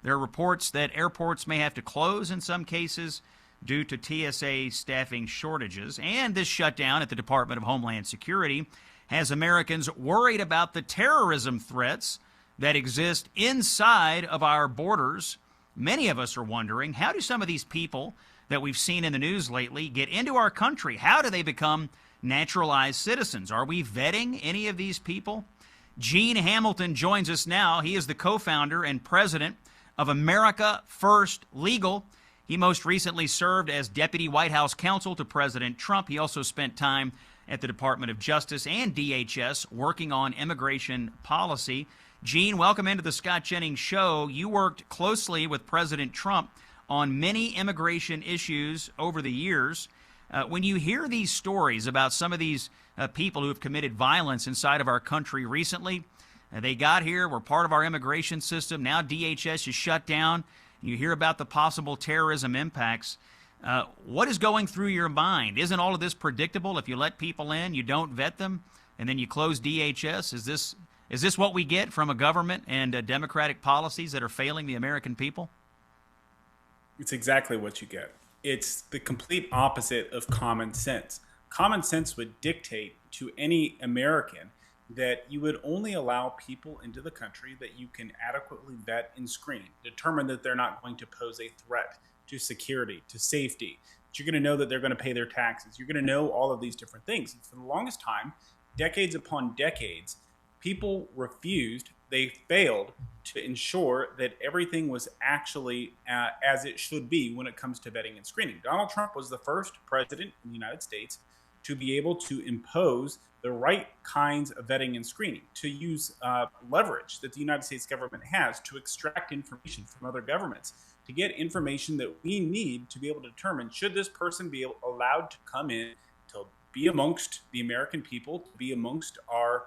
There are reports that airports may have to close in some cases due to TSA staffing shortages. And this shutdown at the Department of Homeland Security has Americans worried about the terrorism threats that exist inside of our borders. Many of us are wondering, how do some of these people that we've seen in the news lately get into our country? How do they become naturalized citizens? Are we vetting any of these people? Gene Hamilton joins us now. He is the co-founder and president of America First Legal. He most recently served as deputy White House counsel to President Trump. He also spent time at the Department of Justice and DHS working on immigration policy. Gene, welcome into the Scott Jennings Show. You worked closely with President Trump on many immigration issues over the years. When you hear these stories about some of these people who have committed violence inside of our country recently, they got here, were part of our immigration system, now DHS is shut down, and you hear about the possible terrorism impacts. What is going through your mind? Isn't all of this predictable? If you let people in, you don't vet them, and then you close DHS? Is this what we get from a government and democratic policies that are failing the American people? It's exactly what you get. It's the complete opposite of common sense. Common sense would dictate to any American that you would only allow people into the country that you can adequately vet and screen, determine that they're not going to pose a threat to security, to safety, that you're going to know that they're going to pay their taxes. You're going to know all of these different things. And for the longest time, decades upon decades, people refused, they failed to ensure that everything was actually as it should be when it comes to vetting and screening. Donald Trump was the first president in the United States to be able to impose the right kinds of vetting and screening, to use leverage that the United States government has to extract information from other governments, to get information that we need to be able to determine, should this person be allowed to come in to be amongst the American people, to be amongst our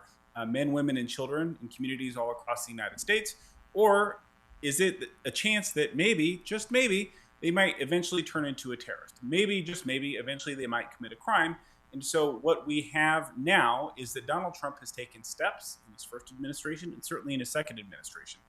men, women, and children in communities all across the United States, or is it a chance that maybe, just maybe, they might eventually turn into a terrorist? Maybe, just maybe, eventually they might commit a crime. And so what we have now is that Donald Trump has taken steps in his first administration and certainly in his second administration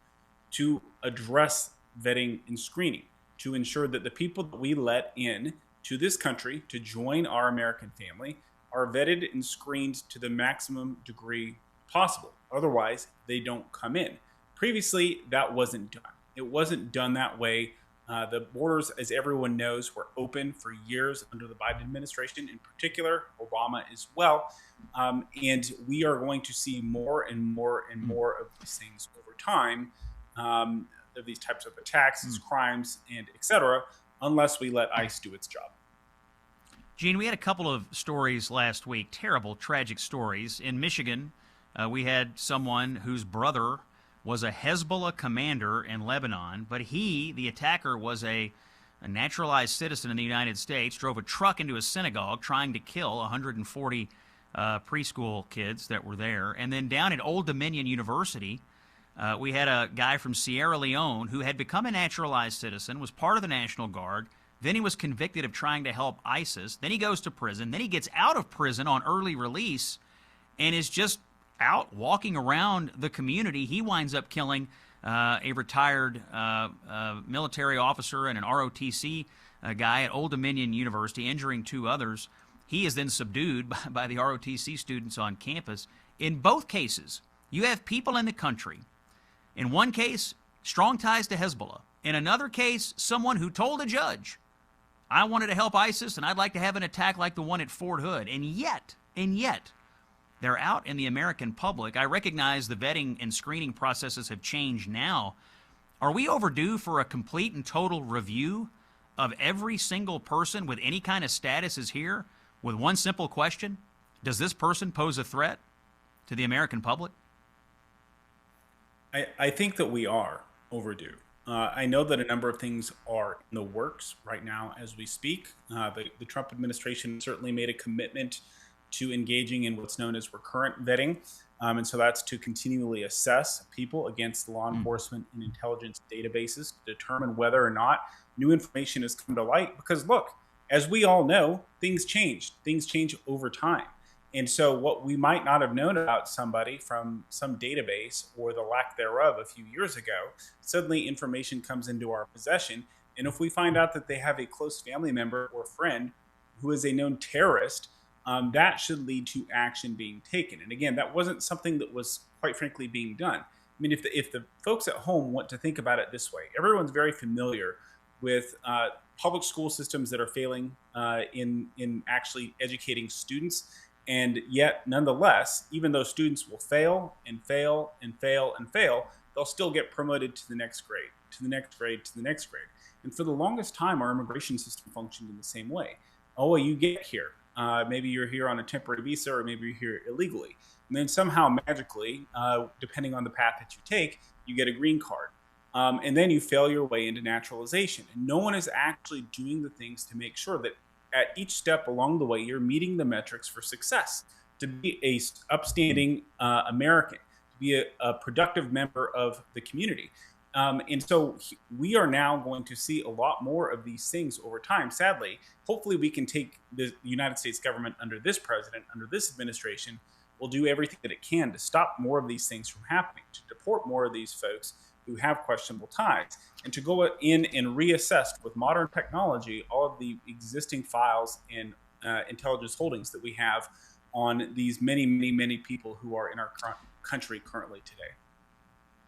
to address vetting and screening, to ensure that the people that we let in to this country to join our American family are vetted and screened to the maximum degree possible. Otherwise, they don't come in. Previously, that wasn't done. It wasn't done that way. The borders, as everyone knows, were open for years under the Biden administration, in particular, Obama as well. And we are going to see more and more and more of these things over time, of these types of attacks, crimes, and et cetera, unless we let ICE do its job. Gene, we had a couple of stories last week, terrible, tragic stories. In Michigan, we had someone whose brother was a Hezbollah commander in Lebanon, but he, the attacker, was a naturalized citizen in the United States, drove a truck into a synagogue trying to kill 140 preschool kids that were there. And then down at Old Dominion University, we had a guy from Sierra Leone who had become a naturalized citizen, was part of the National Guard. Then he was convicted of trying to help ISIS. Then he goes to prison. Then he gets out of prison on early release and is just out walking around the community. He winds up killing a retired military officer and an ROTC guy at Old Dominion University, injuring 2 others. He is then subdued by the ROTC students on campus. In both cases, you have people in the country. In one case, strong ties to Hezbollah. In another case, someone who told a judge, I wanted to help ISIS and I'd like to have an attack like the one at Fort Hood. And yet, they're out in the American public. I recognize the vetting and screening processes have changed now. Are we overdue for a complete and total review of every single person with any kind of status is here with one simple question? Does this person pose a threat to the American public? I think that we are overdue. I know that a number of things are in the works right now as we speak. The Trump administration certainly made a commitment to engaging in what's known as recurrent vetting. And so that's to continually assess people against law enforcement and intelligence databases to determine whether or not new information has come to light. Because look, as we all know, things change. Things change over time. And so what we might not have known about somebody from some database or the lack thereof a few years ago, suddenly information comes into our possession. And if we find out that they have a close family member or friend who is a known terrorist, that should lead to action being taken. And again, that wasn't something that was, quite frankly, being done. I mean, if the folks at home want to think about it this way, everyone's very familiar with public school systems that are failing in actually educating students. And yet, nonetheless, even though students will fail and fail and fail and fail, they'll still get promoted to the next grade, to the next grade, to the next grade. And for the longest time, our immigration system functioned in the same way. Oh, well, you get here. Maybe you're here on a temporary visa, or maybe you're here illegally. And then somehow, magically, depending on the path that you take, you get a green card. And then you fail your way into naturalization. And no one is actually doing the things to make sure that at each step along the way, you're meeting the metrics for success, to be a upstanding American, to be a productive member of the community. And so we are now going to see a lot more of these things over time. Sadly, hopefully we can take the United States government under this president, under this administration, will do everything that it can to stop more of these things from happening, to deport more of these folks who have questionable ties, and to go in and reassess with modern technology all of the existing files and intelligence holdings that we have on these many, many, many people who are in our country currently today.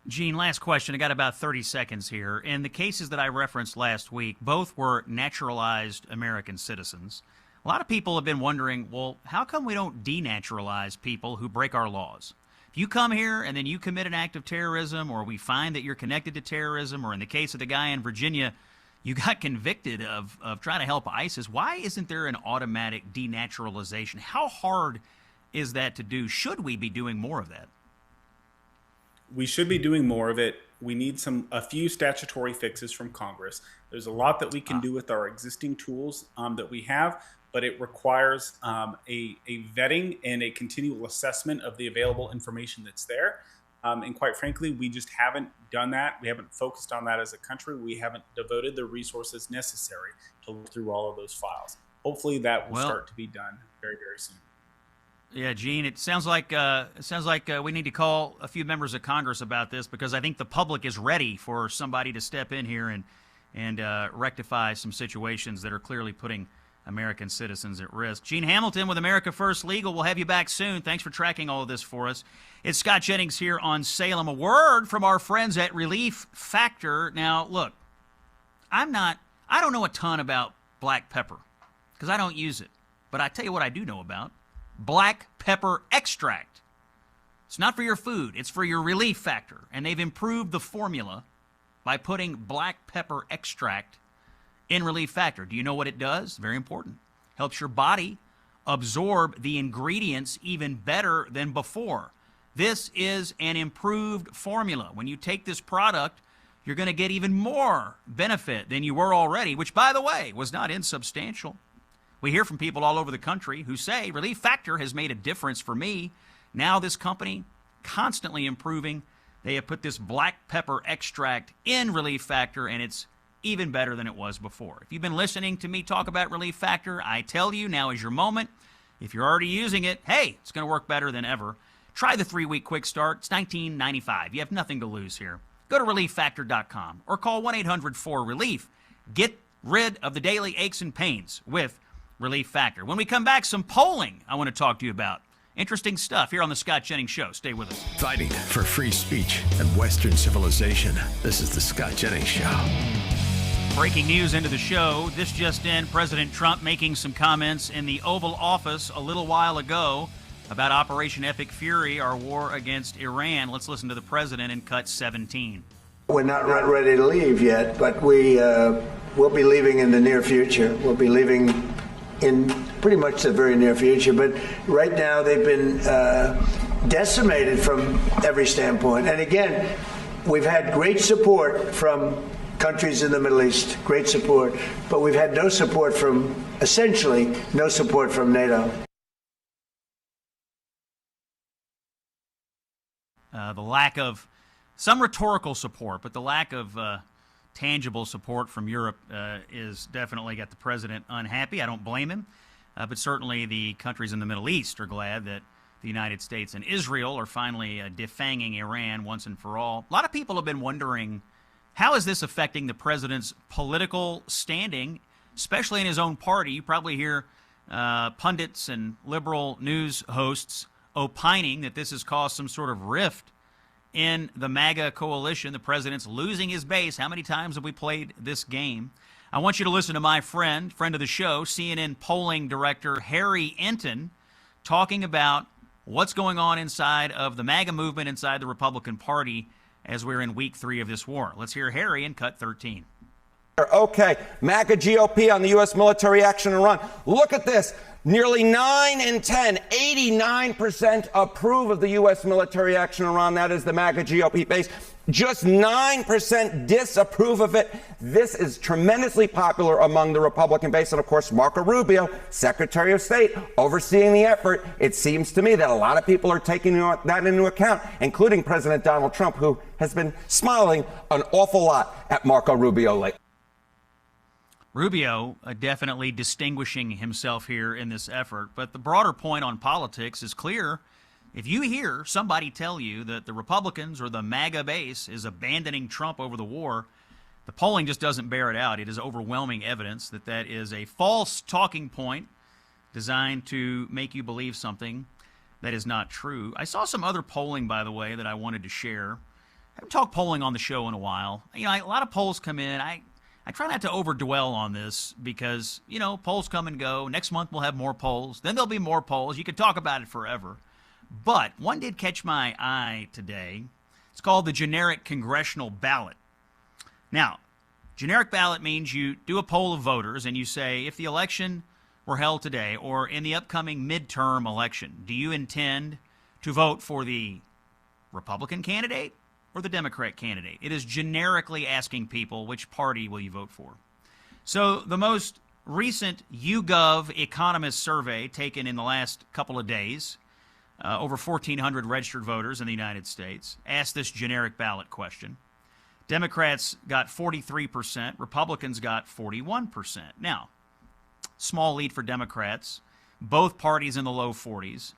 Gene, last question. I got about 30 seconds here. In the cases that I referenced last week, both were naturalized American citizens. A lot of people have been wondering, well, how come we don't denaturalize people who break our laws? If you come here and then you commit an act of terrorism, or we find that you're connected to terrorism, or in the case of the guy in Virginia, you got convicted of trying to help ISIS, why isn't there an automatic denaturalization? How hard is that to do? Should we be doing more of that? We should be doing more of it. We need a few statutory fixes from Congress. There's a lot that we can do with our existing tools that we have, but it requires a vetting and a continual assessment of the available information that's there. And quite frankly, we just haven't done that. We haven't focused on that as a country. We haven't devoted the resources necessary to look through all of those files. Hopefully that will start to be done very, very soon. Yeah, Gene, it sounds like we need to call a few members of Congress about this, because I think the public is ready for somebody to step in here and rectify some situations that are clearly putting American citizens at risk. Gene Hamilton with America First Legal. We'll have you back soon. Thanks for tracking all of this for us. It's Scott Jennings here on Salem. A word from our friends at Relief Factor. Now, look, I don't know a ton about black pepper because I don't use it. But I tell you what I do know about. Black pepper extract. It's not for your food. It's for your Relief Factor. And they've improved the formula by putting black pepper extract in Relief Factor. Do you know what it does? Very important. Helps your body absorb the ingredients even better than before. This is an improved formula. When you take this product, you're going to get even more benefit than you were already, which, by the way, was not insubstantial. We hear from people all over the country who say, Relief Factor has made a difference for me. Now this company, constantly improving, they have put this black pepper extract in Relief Factor, and it's even better than it was before. If you've been listening to me talk about Relief Factor, I tell you, now is your moment. If you're already using it, hey, it's going to work better than ever. Try the 3-week quick start. It's $19.95. You have nothing to lose here. Go to ReliefFactor.com or call 1-800-4RELIEF. Get rid of the daily aches and pains with Relief Factor. When we come back, some polling I want to talk to you about. Interesting stuff here on the Scott Jennings Show. Stay with us. Fighting for free speech and Western civilization. This is the Scott Jennings Show. Breaking news into the show. This just in, President Trump making some comments in the Oval Office a little while ago about Operation Epic Fury, our war against Iran. Let's listen to the president in cut 17. We're not ready to leave yet, but we'll be leaving in the near future. We'll be leaving in pretty much the very near future. But right now they've been decimated from every standpoint. And again, We've had great support from countries in the Middle East, great support, but we've had no support from, essentially, no support from NATO. The lack of some rhetorical support, but the lack of tangible support from Europe is definitely got the president unhappy. I don't blame him, but certainly the countries in the Middle East are glad that the United States and Israel are finally defanging Iran once and for all. A lot of people have been wondering, how is this affecting the president's political standing, especially in his own party? You probably hear pundits and liberal news hosts opining that this has caused some sort of rift in the MAGA coalition. The president's losing his base. How many times have we played this game? I want you to listen to my friend of the show, CNN polling director Harry Enton, talking about what's going on inside of the MAGA movement, inside the Republican Party, as we're in week 3 of this war. Let's hear Harry in cut 13. Okay, MAGA GOP on the U.S. military action in Iran. Look at this. Nearly 9 in 10, 89% approve of the U.S. military action in Iran. That is the MAGA GOP base. Just 9% disapprove of it. This is tremendously popular among the Republican base. And, of course, Marco Rubio, Secretary of State, overseeing the effort. It seems to me that a lot of people are taking that into account, including President Donald Trump, who has been smiling an awful lot at Marco Rubio lately. Rubio definitely distinguishing himself here in this effort. But the broader point on politics is clear. If you hear somebody tell you that the Republicans or the MAGA base is abandoning Trump over the war, the polling just doesn't bear it out. It is overwhelming evidence that that is a false talking point designed to make you believe something that is not true. I saw some other polling, by the way, that I wanted to share. I haven't talked polling on the show in a while. You know, a lot of polls come in. I try not to overdwell on this because, you know, polls come and go. Next month we'll have more polls. Then there'll be more polls. You could talk about it forever. But one did catch my eye today. It's called the generic congressional ballot. Now, generic ballot means you do a poll of voters and you say, if the election were held today or in the upcoming midterm election, do you intend to vote for the Republican candidate or the Democrat candidate? It is generically asking people, which party will you vote for? So the most recent YouGov Economist survey taken in the last couple of days, over 1,400 registered voters in the United States, asked this generic ballot question. Democrats got 43%, Republicans got 41%. Now, small lead for Democrats, both parties in the low 40s.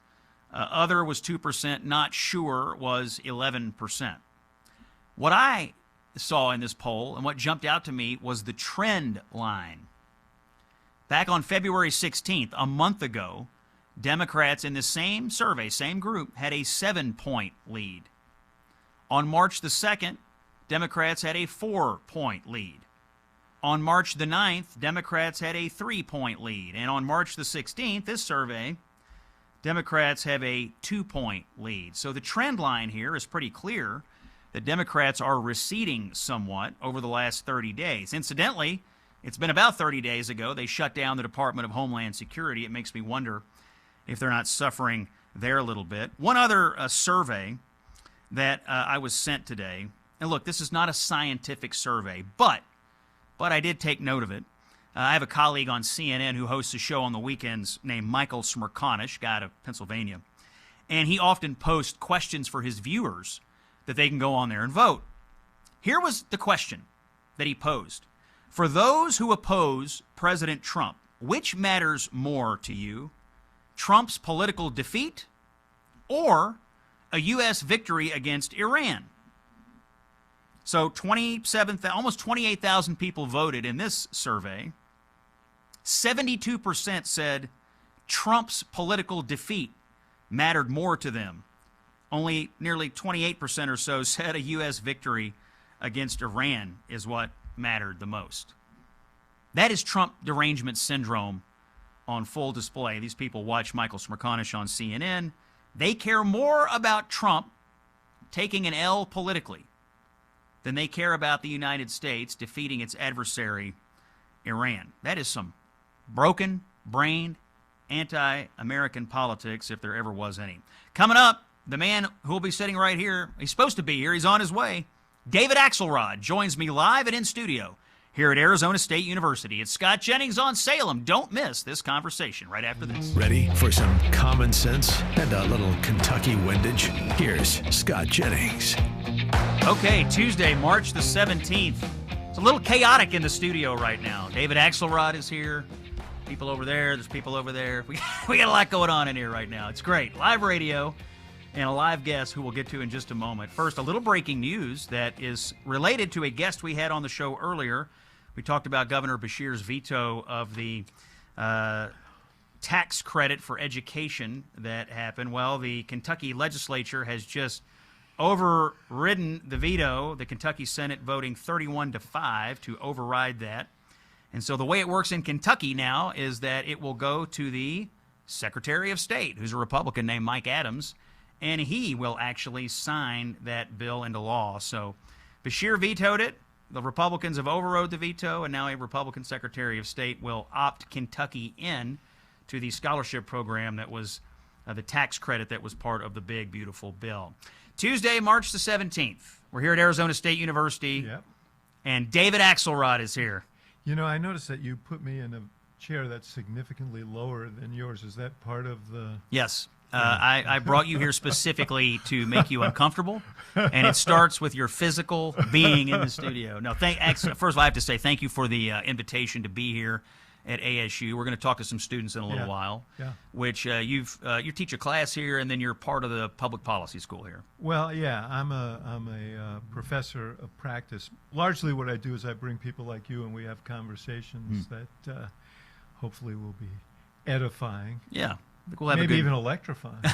Other was 2%, not sure was 11%. What I saw in this poll and what jumped out to me was the trend line. Back on February 16th, a month ago, Democrats in the same survey, same group, had a 7-point lead. On March the 2nd, Democrats had a 4-point lead. On March the 9th, Democrats had a 3-point lead. And on March the 16th, this survey, Democrats have a 2-point lead. So the trend line here is pretty clear that Democrats are receding somewhat over the last 30 days. Incidentally, it's been about 30 days ago they shut down the Department of Homeland Security. It makes me wonder if they're not suffering there a little bit. One other survey that I was sent today, and look, this is not a scientific survey, but I did take note of it. I have a colleague on CNN who hosts a show on the weekends named Michael Smerconish, guy out of Pennsylvania, and he often posts questions for his viewers that they can go on there and vote. Here was the question that he posed. For those who oppose President Trump, which matters more to you? Trump's political defeat or a U.S. victory against Iran? So almost 28,000 people voted in this survey. 72% said Trump's political defeat mattered more to them. Only nearly 28% or so said a U.S. victory against Iran is what mattered the most. That is Trump derangement syndrome on full display. These people watch Michael Smerconish on CNN. They care more about Trump taking an L politically than they care about the United States defeating its adversary, Iran. That is some broken-brained, anti-American politics, if there ever was any. Coming up, the man who will be sitting right here, he's supposed to be here, he's on his way, David Axelrod joins me live and in studio here at Arizona State University. It's Scott Jennings on Salem. Don't miss this conversation right after this. Ready for some common sense and a little Kentucky windage? Here's Scott Jennings. Okay, Tuesday, March the 17th. It's a little chaotic in the studio right now. David Axelrod is here. People over there. There's people over there. We got a lot going on in here right now. It's great. Live radio and a live guest who we'll get to in just a moment. First, a little breaking news that is related to a guest we had on the show earlier. We talked about Governor Beshear's veto of the tax credit for education that happened. Well, the Kentucky legislature has just overridden the veto, the Kentucky Senate voting 31-5 to override that. And so the way it works in Kentucky now is that it will go to the Secretary of State, who's a Republican named Mike Adams, and he will actually sign that bill into law. So Beshear vetoed it. The Republicans have overrode the veto, and now a Republican Secretary of State will opt Kentucky in to the scholarship program that was the tax credit that was part of the big, beautiful bill. Tuesday, March the 17th. We're here at Arizona State University, and David Axelrod is here. You know, I noticed that you put me in a chair that's significantly lower than yours. Is that part of the... Yes. I brought you here specifically to make you uncomfortable, and it starts with your physical being in the studio. No, first of all, I have to say thank you for the invitation to be here at ASU. We're going to talk to some students in a little while, which you teach a class here, and then you're part of the public policy school here. Well, yeah, I'm a professor of practice. Largely what I do is I bring people like you, and we have conversations that hopefully will be edifying. Yeah. We'll have maybe even electrifying.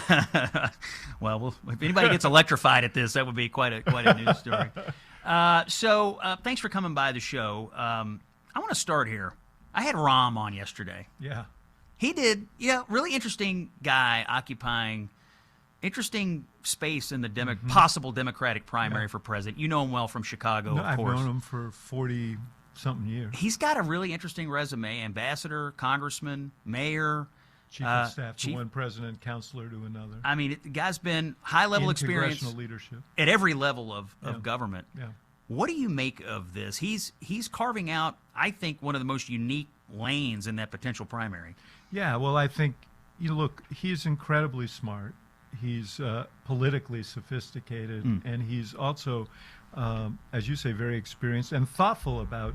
Well, if anybody gets electrified at this, that would be quite a news story. So thanks for coming by the show. I want to start here. I had Rahm on yesterday. Yeah. He did, really interesting guy occupying interesting space in the possible Democratic primary for president. You know him well from Chicago, of course. I've known him for 40-something years. He's got a really interesting resume. Ambassador, congressman, mayor. Chief of staff to one president, counselor to another. I mean, the guy's been high-level experience congressional leadership at every level of government. Yeah. What do you make of this? He's carving out, I think, one of the most unique lanes in that potential primary. Yeah, well, I think, look, he's incredibly smart. He's politically sophisticated, and he's also, as you say, very experienced and thoughtful about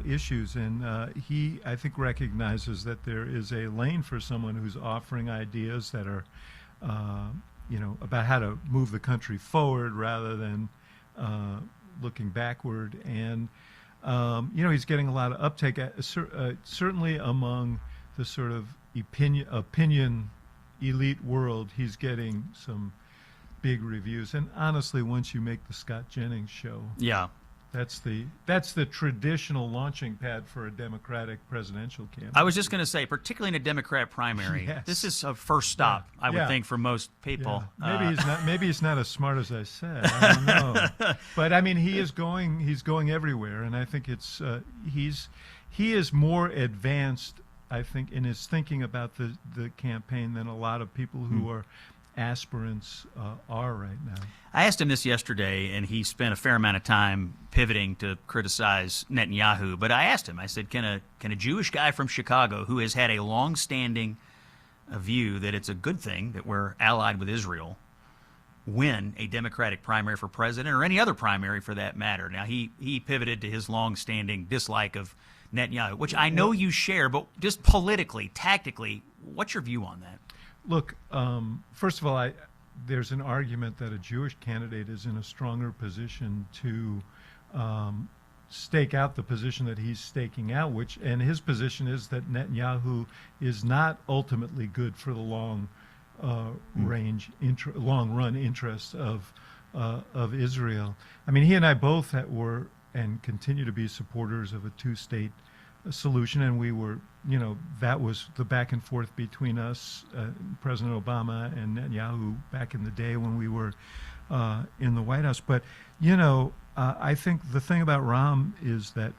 issues, and he, I think, recognizes that there is a lane for someone who's offering ideas that are, about how to move the country forward rather than looking backward. And he's getting a lot of uptake, certainly among the sort of opinion elite world. He's getting some big reviews, and honestly, once you make the Scott Jennings show, that's the traditional launching pad for a Democratic presidential campaign. I was just going to say, particularly in a Democrat primary, this is a first stop, I would think, for most people. Yeah. Maybe he's not as smart as I said. I don't know. But I mean, he's going everywhere, and I think it's he is more advanced, I think, in his thinking about the campaign than a lot of people who are aspirants are right now. I asked him this yesterday, and he spent a fair amount of time pivoting to criticize Netanyahu. But I asked him, I said, can a Jewish guy from Chicago who has had a long-standing view that it's a good thing that we're allied with Israel win a Democratic primary for president, or any other primary for that matter? Now, he pivoted to his long-standing dislike of Netanyahu, which I know you share, but just politically, tactically, what's your view on that? Look, first of all, there's an argument that a Jewish candidate is in a stronger position to stake out the position that he's staking out, and his position is that Netanyahu is not ultimately good for the long run interests of Israel. I mean, he and I both were and continue to be supporters of a two-state solution, and we were, that was the back and forth between us, President Obama and Netanyahu, back in the day when we were in the White House. But I think the thing about Rahm is that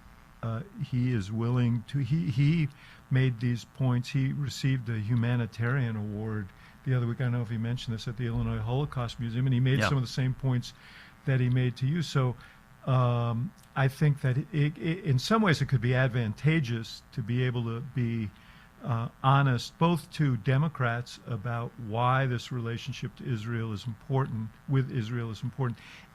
he is willing to. He made these points. He received a humanitarian award the other week. I don't know if he mentioned this at the Illinois Holocaust Museum, and he made some of the same points that he made to you. So I think that in some ways it could be advantageous to be able to be honest, both to Democrats about why this relationship to Israel is important,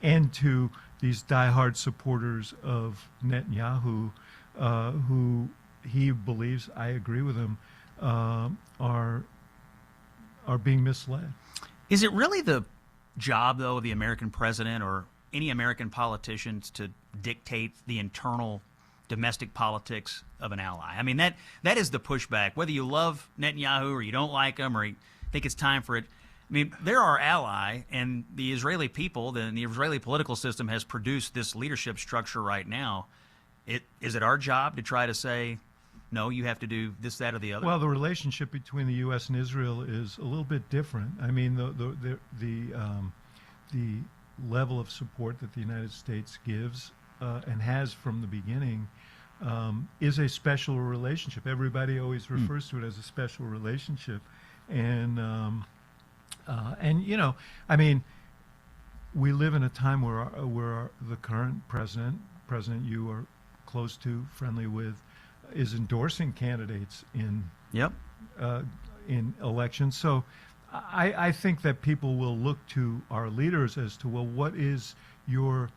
and to these diehard supporters of Netanyahu, who he believes, I agree with him, are being misled. Is it really the job, though, of the American president or any American politicians to dictate the internal domestic politics of an ally? I mean, that is the pushback. Whether you love Netanyahu or you don't like him or you think it's time for it, I mean, they're our ally, and the Israeli people, the Israeli political system has produced this leadership structure right now. Is it our job to try to say, no, you have to do this, that, or the other? Well, the relationship between the U.S. and Israel is a little bit different. I mean, the level of support that the United States gives and has from the beginning is a special relationship. Everybody always refers to it as a special relationship, and you know, I mean, we live in a time where the current president you are close to, friendly with, is endorsing candidates in elections. So I think that people will look to our leaders as to, well, what is your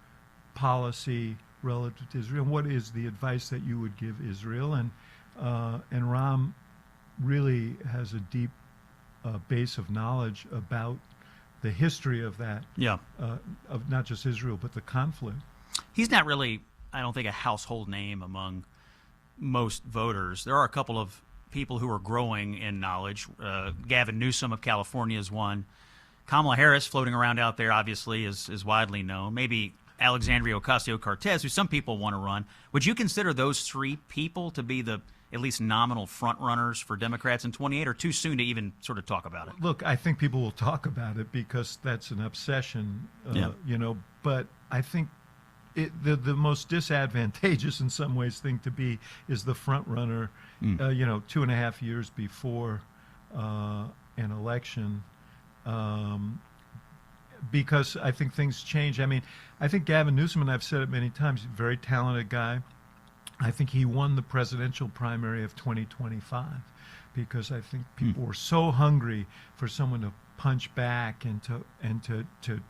policy relative to Israel? What is the advice that you would give Israel? And Ram really has a deep base of knowledge about the history of that, of not just Israel, but the conflict. He's not really, I don't think, a household name among most voters. There are a couple of people who are growing in knowledge. Gavin Newsom of California is one. Kamala Harris, floating around out there, obviously is widely known. Maybe Alexandria Ocasio-Cortez, who some people want to run. Would you consider those three people to be the at least nominal front runners for Democrats in 28, or too soon to even sort of talk about it? Look, I think people will talk about it because that's an obsession, you know, but I think the most disadvantageous in some ways thing to be is the front runner, you know, 2.5 years before an election, because I think things change. I mean, I think Gavin Newsom, and I've said it many times, he's a very talented guy. I think he won the presidential primary of 2025 because I think people were so hungry for someone to punch back and to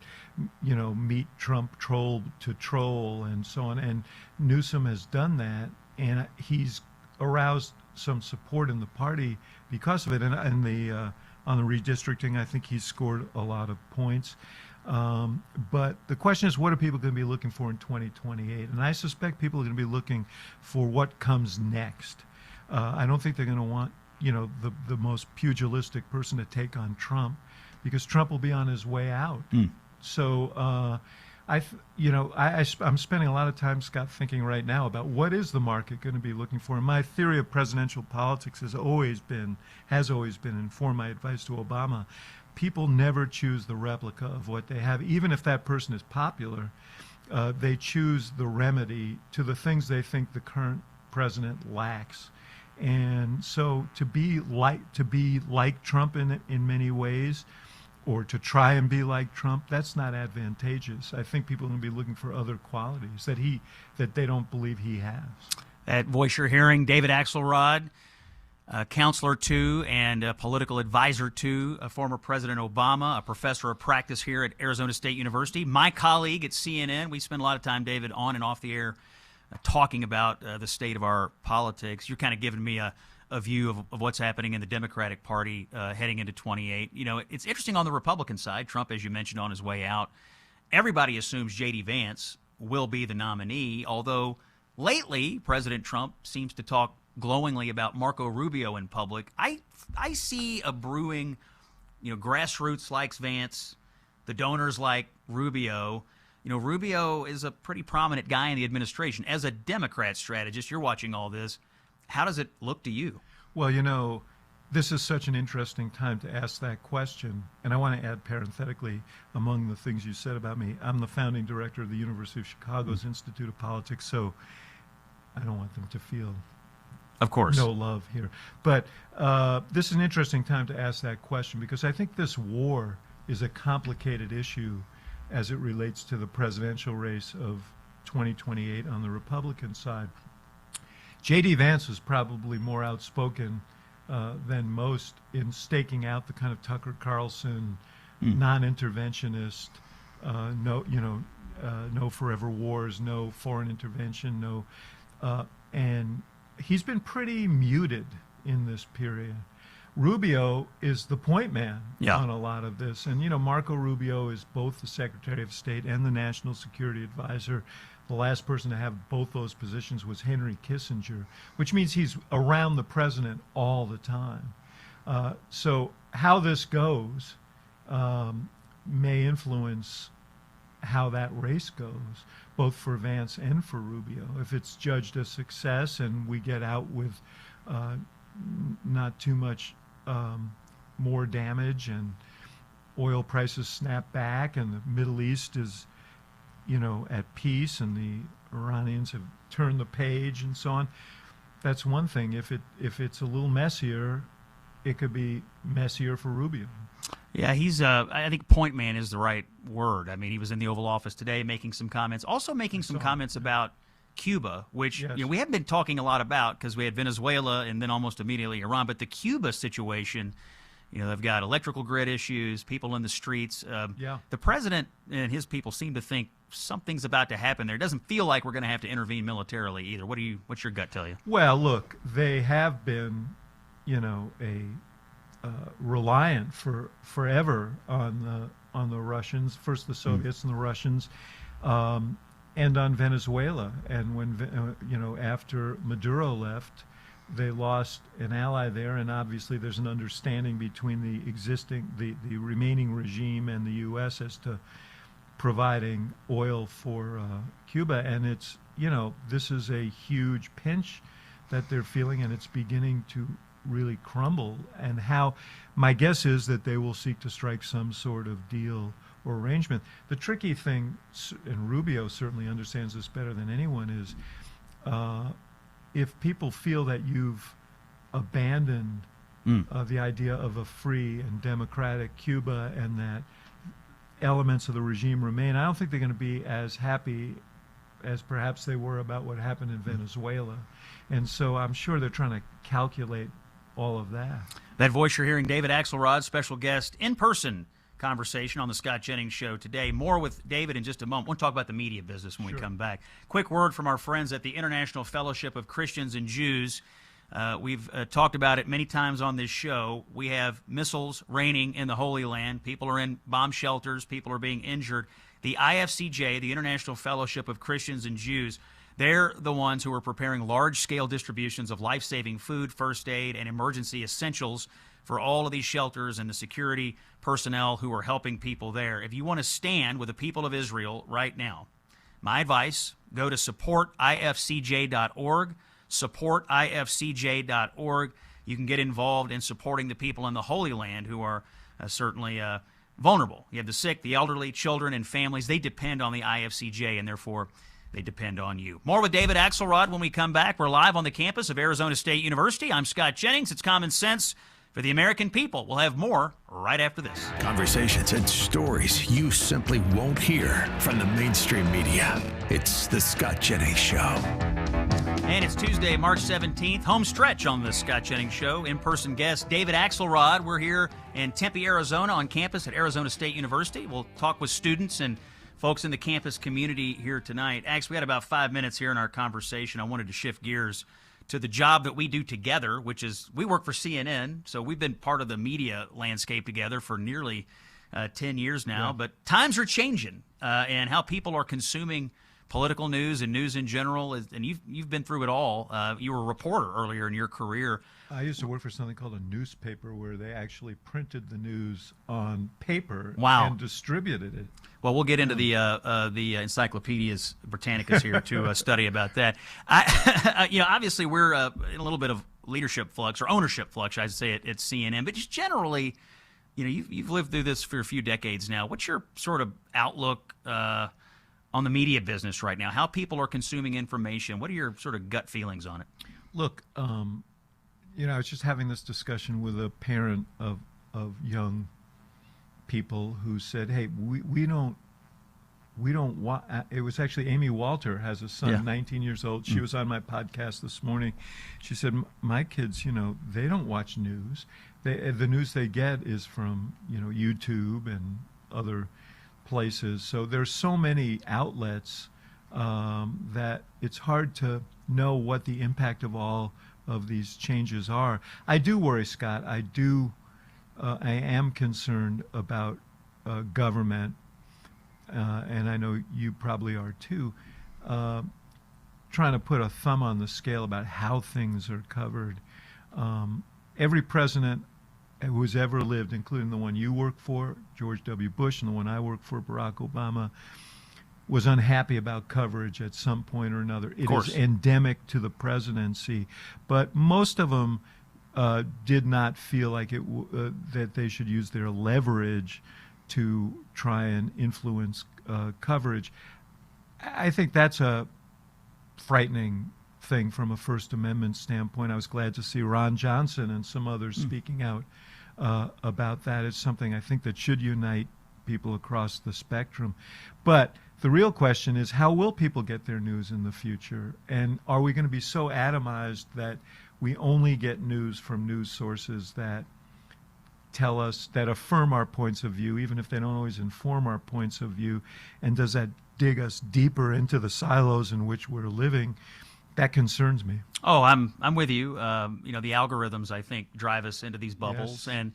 you know, meet Trump troll to troll and so on. And Newsom has done that, and he's aroused some support in the party because of it. And on the redistricting, I think he's scored a lot of points. But the question is, what are people going to be looking for in 2028? And I suspect people are going to be looking for what comes next. I don't think they're going to want, you know, the most pugilistic person to take on Trump, because Trump will be on his way out. So I'm spending a lot of time, Scott, thinking right now about what is the market going to be looking for. And my theory of presidential politics has always been, and for my advice to Obama, people never choose the replica of what they have. Even if that person is popular, they choose the remedy to the things they think the current president lacks. And so to be like Trump in many ways, or to try and be like Trump, that's not advantageous. I think people are going to be looking for other qualities that they don't believe he has. That voice you're hearing, David Axelrod, counselor to and a political advisor to former President Obama, a professor of practice here at Arizona State University, my colleague at CNN. We spend a lot of time, David, on and off the air talking about the state of our politics. You're kind of giving me a view of what's happening in the Democratic Party heading into 28. You know, it's interesting on the Republican side. Trump, as you mentioned, on his way out. Everybody assumes J.D. Vance will be the nominee, although lately President Trump seems to talk glowingly about Marco Rubio in public. I see a brewing, you know, grassroots likes Vance, the donors like Rubio. You know, Rubio is a pretty prominent guy in the administration. As a Democrat strategist, you're watching all this. How does it look to you? Well, you know, this is such an interesting time to ask that question. And I want to add parenthetically, among the things you said about me, I'm the founding director of the University of Chicago's Institute of Politics, so I don't want them to feel, of course, no love here. But this is an interesting time to ask that question, because I think this war is a complicated issue as it relates to the presidential race of 2028 on the Republican side. J.D. Vance was probably more outspoken than most in staking out the kind of Tucker Carlson non-interventionist, no forever wars, no foreign intervention, and he's been pretty muted in this period. Rubio is the point man on a lot of this. And, Marco Rubio is both the Secretary of State and the National Security Advisor. The last person to have both those positions was Henry Kissinger, which means he's around the president all the time. So how this goes may influence how that race goes, both for Vance and for Rubio. If it's judged a success and we get out with not too much more damage and oil prices snap back and the Middle East is, at peace and the Iranians have turned the page and so on, that's one thing. If it's a little messier, it could be messier for Rubio. Yeah, he's, I think point man is the right word. I mean, he was in the Oval Office today making some comments, also making some comments about Cuba, which we haven't been talking a lot about because we had Venezuela and then almost immediately Iran. But the Cuba situation, they've got electrical grid issues, people in the streets. The president and his people seem to think something's about to happen there. It doesn't feel like we're going to have to intervene militarily either. What's your gut tell you? Well, look, they have been, reliant forever on the Russians, first the Soviets and the Russians, and on Venezuela. And when after Maduro left, they lost an ally there, and obviously there's an understanding between the remaining regime and the U.S. as to providing oil for Cuba. And it's this is a huge pinch that they're feeling, and it's beginning to really crumble. And my guess is that they will seek to strike some sort of deal or arrangement. The tricky thing, and Rubio certainly understands this better than anyone, is if people feel that you've abandoned the idea of a free and democratic Cuba and that elements of the regime remain, I don't think they're going to be as happy as perhaps they were about what happened in Venezuela. And so I'm sure they're trying to calculate all of that. That voice you're hearing, David Axelrod, special guest, in-person conversation on the Scott Jennings Show today. More with David in just a moment. We'll talk about the media business when we come back. Quick word from our friends at the International Fellowship of Christians and Jews. We've talked about it many times on this show. We have missiles raining in the Holy Land. People are in bomb shelters. People are being injured. The IFCJ, the International Fellowship of Christians and Jews, they're the ones who are preparing large-scale distributions of life-saving food, first aid, and emergency essentials for all of these shelters and the security personnel who are helping people there. If you want to stand with the people of Israel right now, my advice, go to supportifcj.org, supportifcj.org. You can get involved in supporting the people in the Holy Land who are certainly vulnerable. You have the sick, the elderly, children, and families. They depend on the IFCJ, and therefore they depend on you. More with David Axelrod when we come back. We're live on the campus of Arizona State University. I'm Scott Jennings. It's Common Sense for the American people. We'll have more right after this. Conversations and stories you simply won't hear from the mainstream media. It's the Scott Jennings Show. And it's Tuesday, March 17th, home stretch on the Scott Jennings Show. In-person guest, David Axelrod. We're here in Tempe, Arizona, on campus at Arizona State University. We'll talk with students and folks in the campus community here tonight. Ax, we had about 5 minutes here in our conversation. I wanted to shift gears to the job that we do together, which is we work for CNN, so we've been part of the media landscape together for nearly 10 years now. Yeah. But times are changing, and how people are consuming political news and news in general, and you've been through it all. You were a reporter earlier in your career. I used to work for something called a newspaper where they actually printed the news on paper and distributed it. Well, we'll get into the Encyclopedias Britannicas here to study about that. Obviously we're in a little bit of leadership flux or ownership flux, I'd say, at CNN. But just generally, you've lived through this for a few decades now. What's your sort of outlook on the media business right now? How people are consuming information? What are your sort of gut feelings on it? Look, I was just having this discussion with a parent of young people who said, hey, we don't we don't watch. It was actually Amy Walter has a son, 19 years old. She was on my podcast this morning. She said, my kids, they don't watch news. The news they get is from, YouTube and other places. So there's so many outlets that it's hard to know what the impact of all of these changes are. I do worry, Scott. I am concerned about government, and I know you probably are too, trying to put a thumb on the scale about how things are covered. Every president who has ever lived, including the one you work for, George W. Bush, and the one I work for, Barack Obama, was unhappy about coverage at some point or another. It is endemic to the presidency, but most of them did not feel like that they should use their leverage to try and influence coverage. I think that's a frightening thing from a First Amendment standpoint. I was glad to see Ron Johnson and some others speaking out about that. It's something I think that should unite people across the spectrum. But the real question is, how will people get their news in the future? And are we going to be so atomized that we only get news from news sources that tell us, that affirm our points of view, even if they don't always inform our points of view? And does that dig us deeper into the silos in which we're living? That concerns me. Oh, I'm with you. The algorithms, I think, drive us into these bubbles. Yes. And,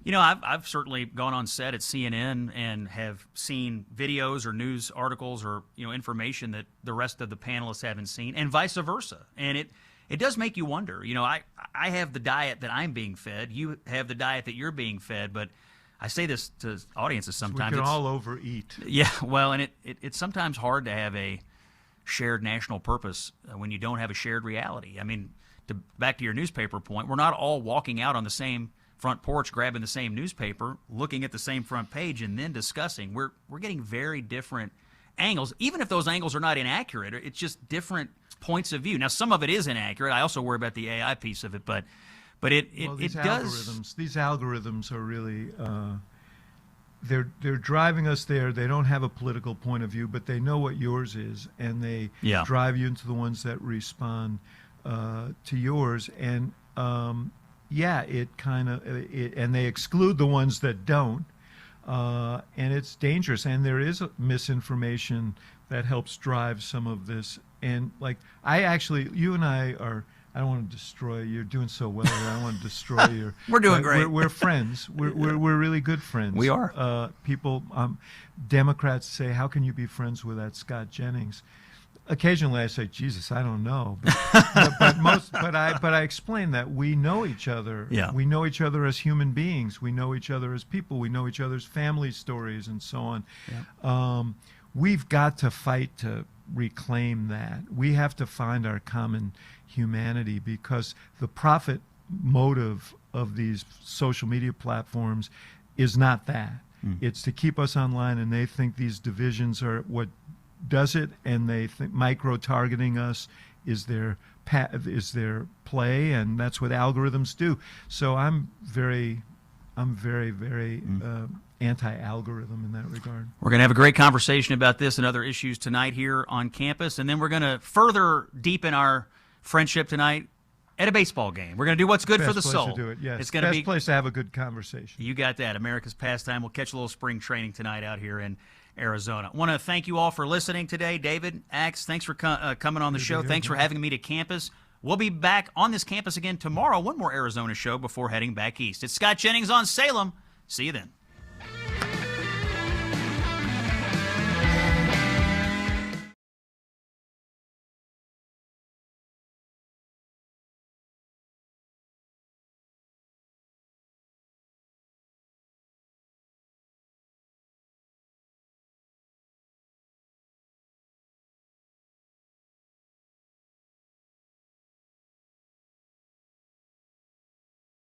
I've certainly gone on set at CNN and have seen videos or news articles or, information that the rest of the panelists haven't seen, and vice versa. And it does make you wonder. I have the diet that I'm being fed. You have the diet that you're being fed. But I say this to audiences sometimes. We can all overeat. Yeah, well, and it's sometimes hard to have a shared national purpose when you don't have a shared reality. I mean, back to your newspaper point, we're not all walking out on the same front porch, grabbing the same newspaper, looking at the same front page, and then discussing. We're getting very different angles, even if those angles are not inaccurate. It's just different points of view. Now, some of it is inaccurate. I also worry about the AI piece of it, but these algorithms are really they're driving us there. They don't have a political point of view, but they know what yours is, and they drive you into the ones that respond to yours. And and they exclude the ones that don't, and it's dangerous. And there is misinformation that helps drive some of this. And you and I are. I don't want to destroy you. You're doing so well. I don't want to destroy you. We're doing great. We're friends. We're really good friends. We are. People, Democrats say, "How can you be friends with that Scott Jennings?" Occasionally, I say, "Jesus, I don't know." But I explain that we know each other. Yeah. We know each other as human beings. We know each other as people. We know each other's family stories and so on. Yeah. We've got to fight to reclaim that. We have to find our common humanity, because the profit motive of these social media platforms is not that. It's to keep us online, and they think these divisions are what does it, and they think micro-targeting us is their play, and that's what algorithms do. So I'm very anti-algorithm in that regard. We're going to have a great conversation about this and other issues tonight here on campus, and then we're going to further deepen our friendship tonight at a baseball game. We're going to do what's good for the soul. Best place to do it, yes. It's going to be best place to have a good conversation. You got that. America's pastime. We'll catch a little spring training tonight out here in Arizona. I want to thank you all for listening today. David, Axe, thanks for coming on the show. Thanks for having me to campus. We'll be back on this campus again tomorrow. One more Arizona show before heading back east. It's Scott Jennings on Salem. See you then.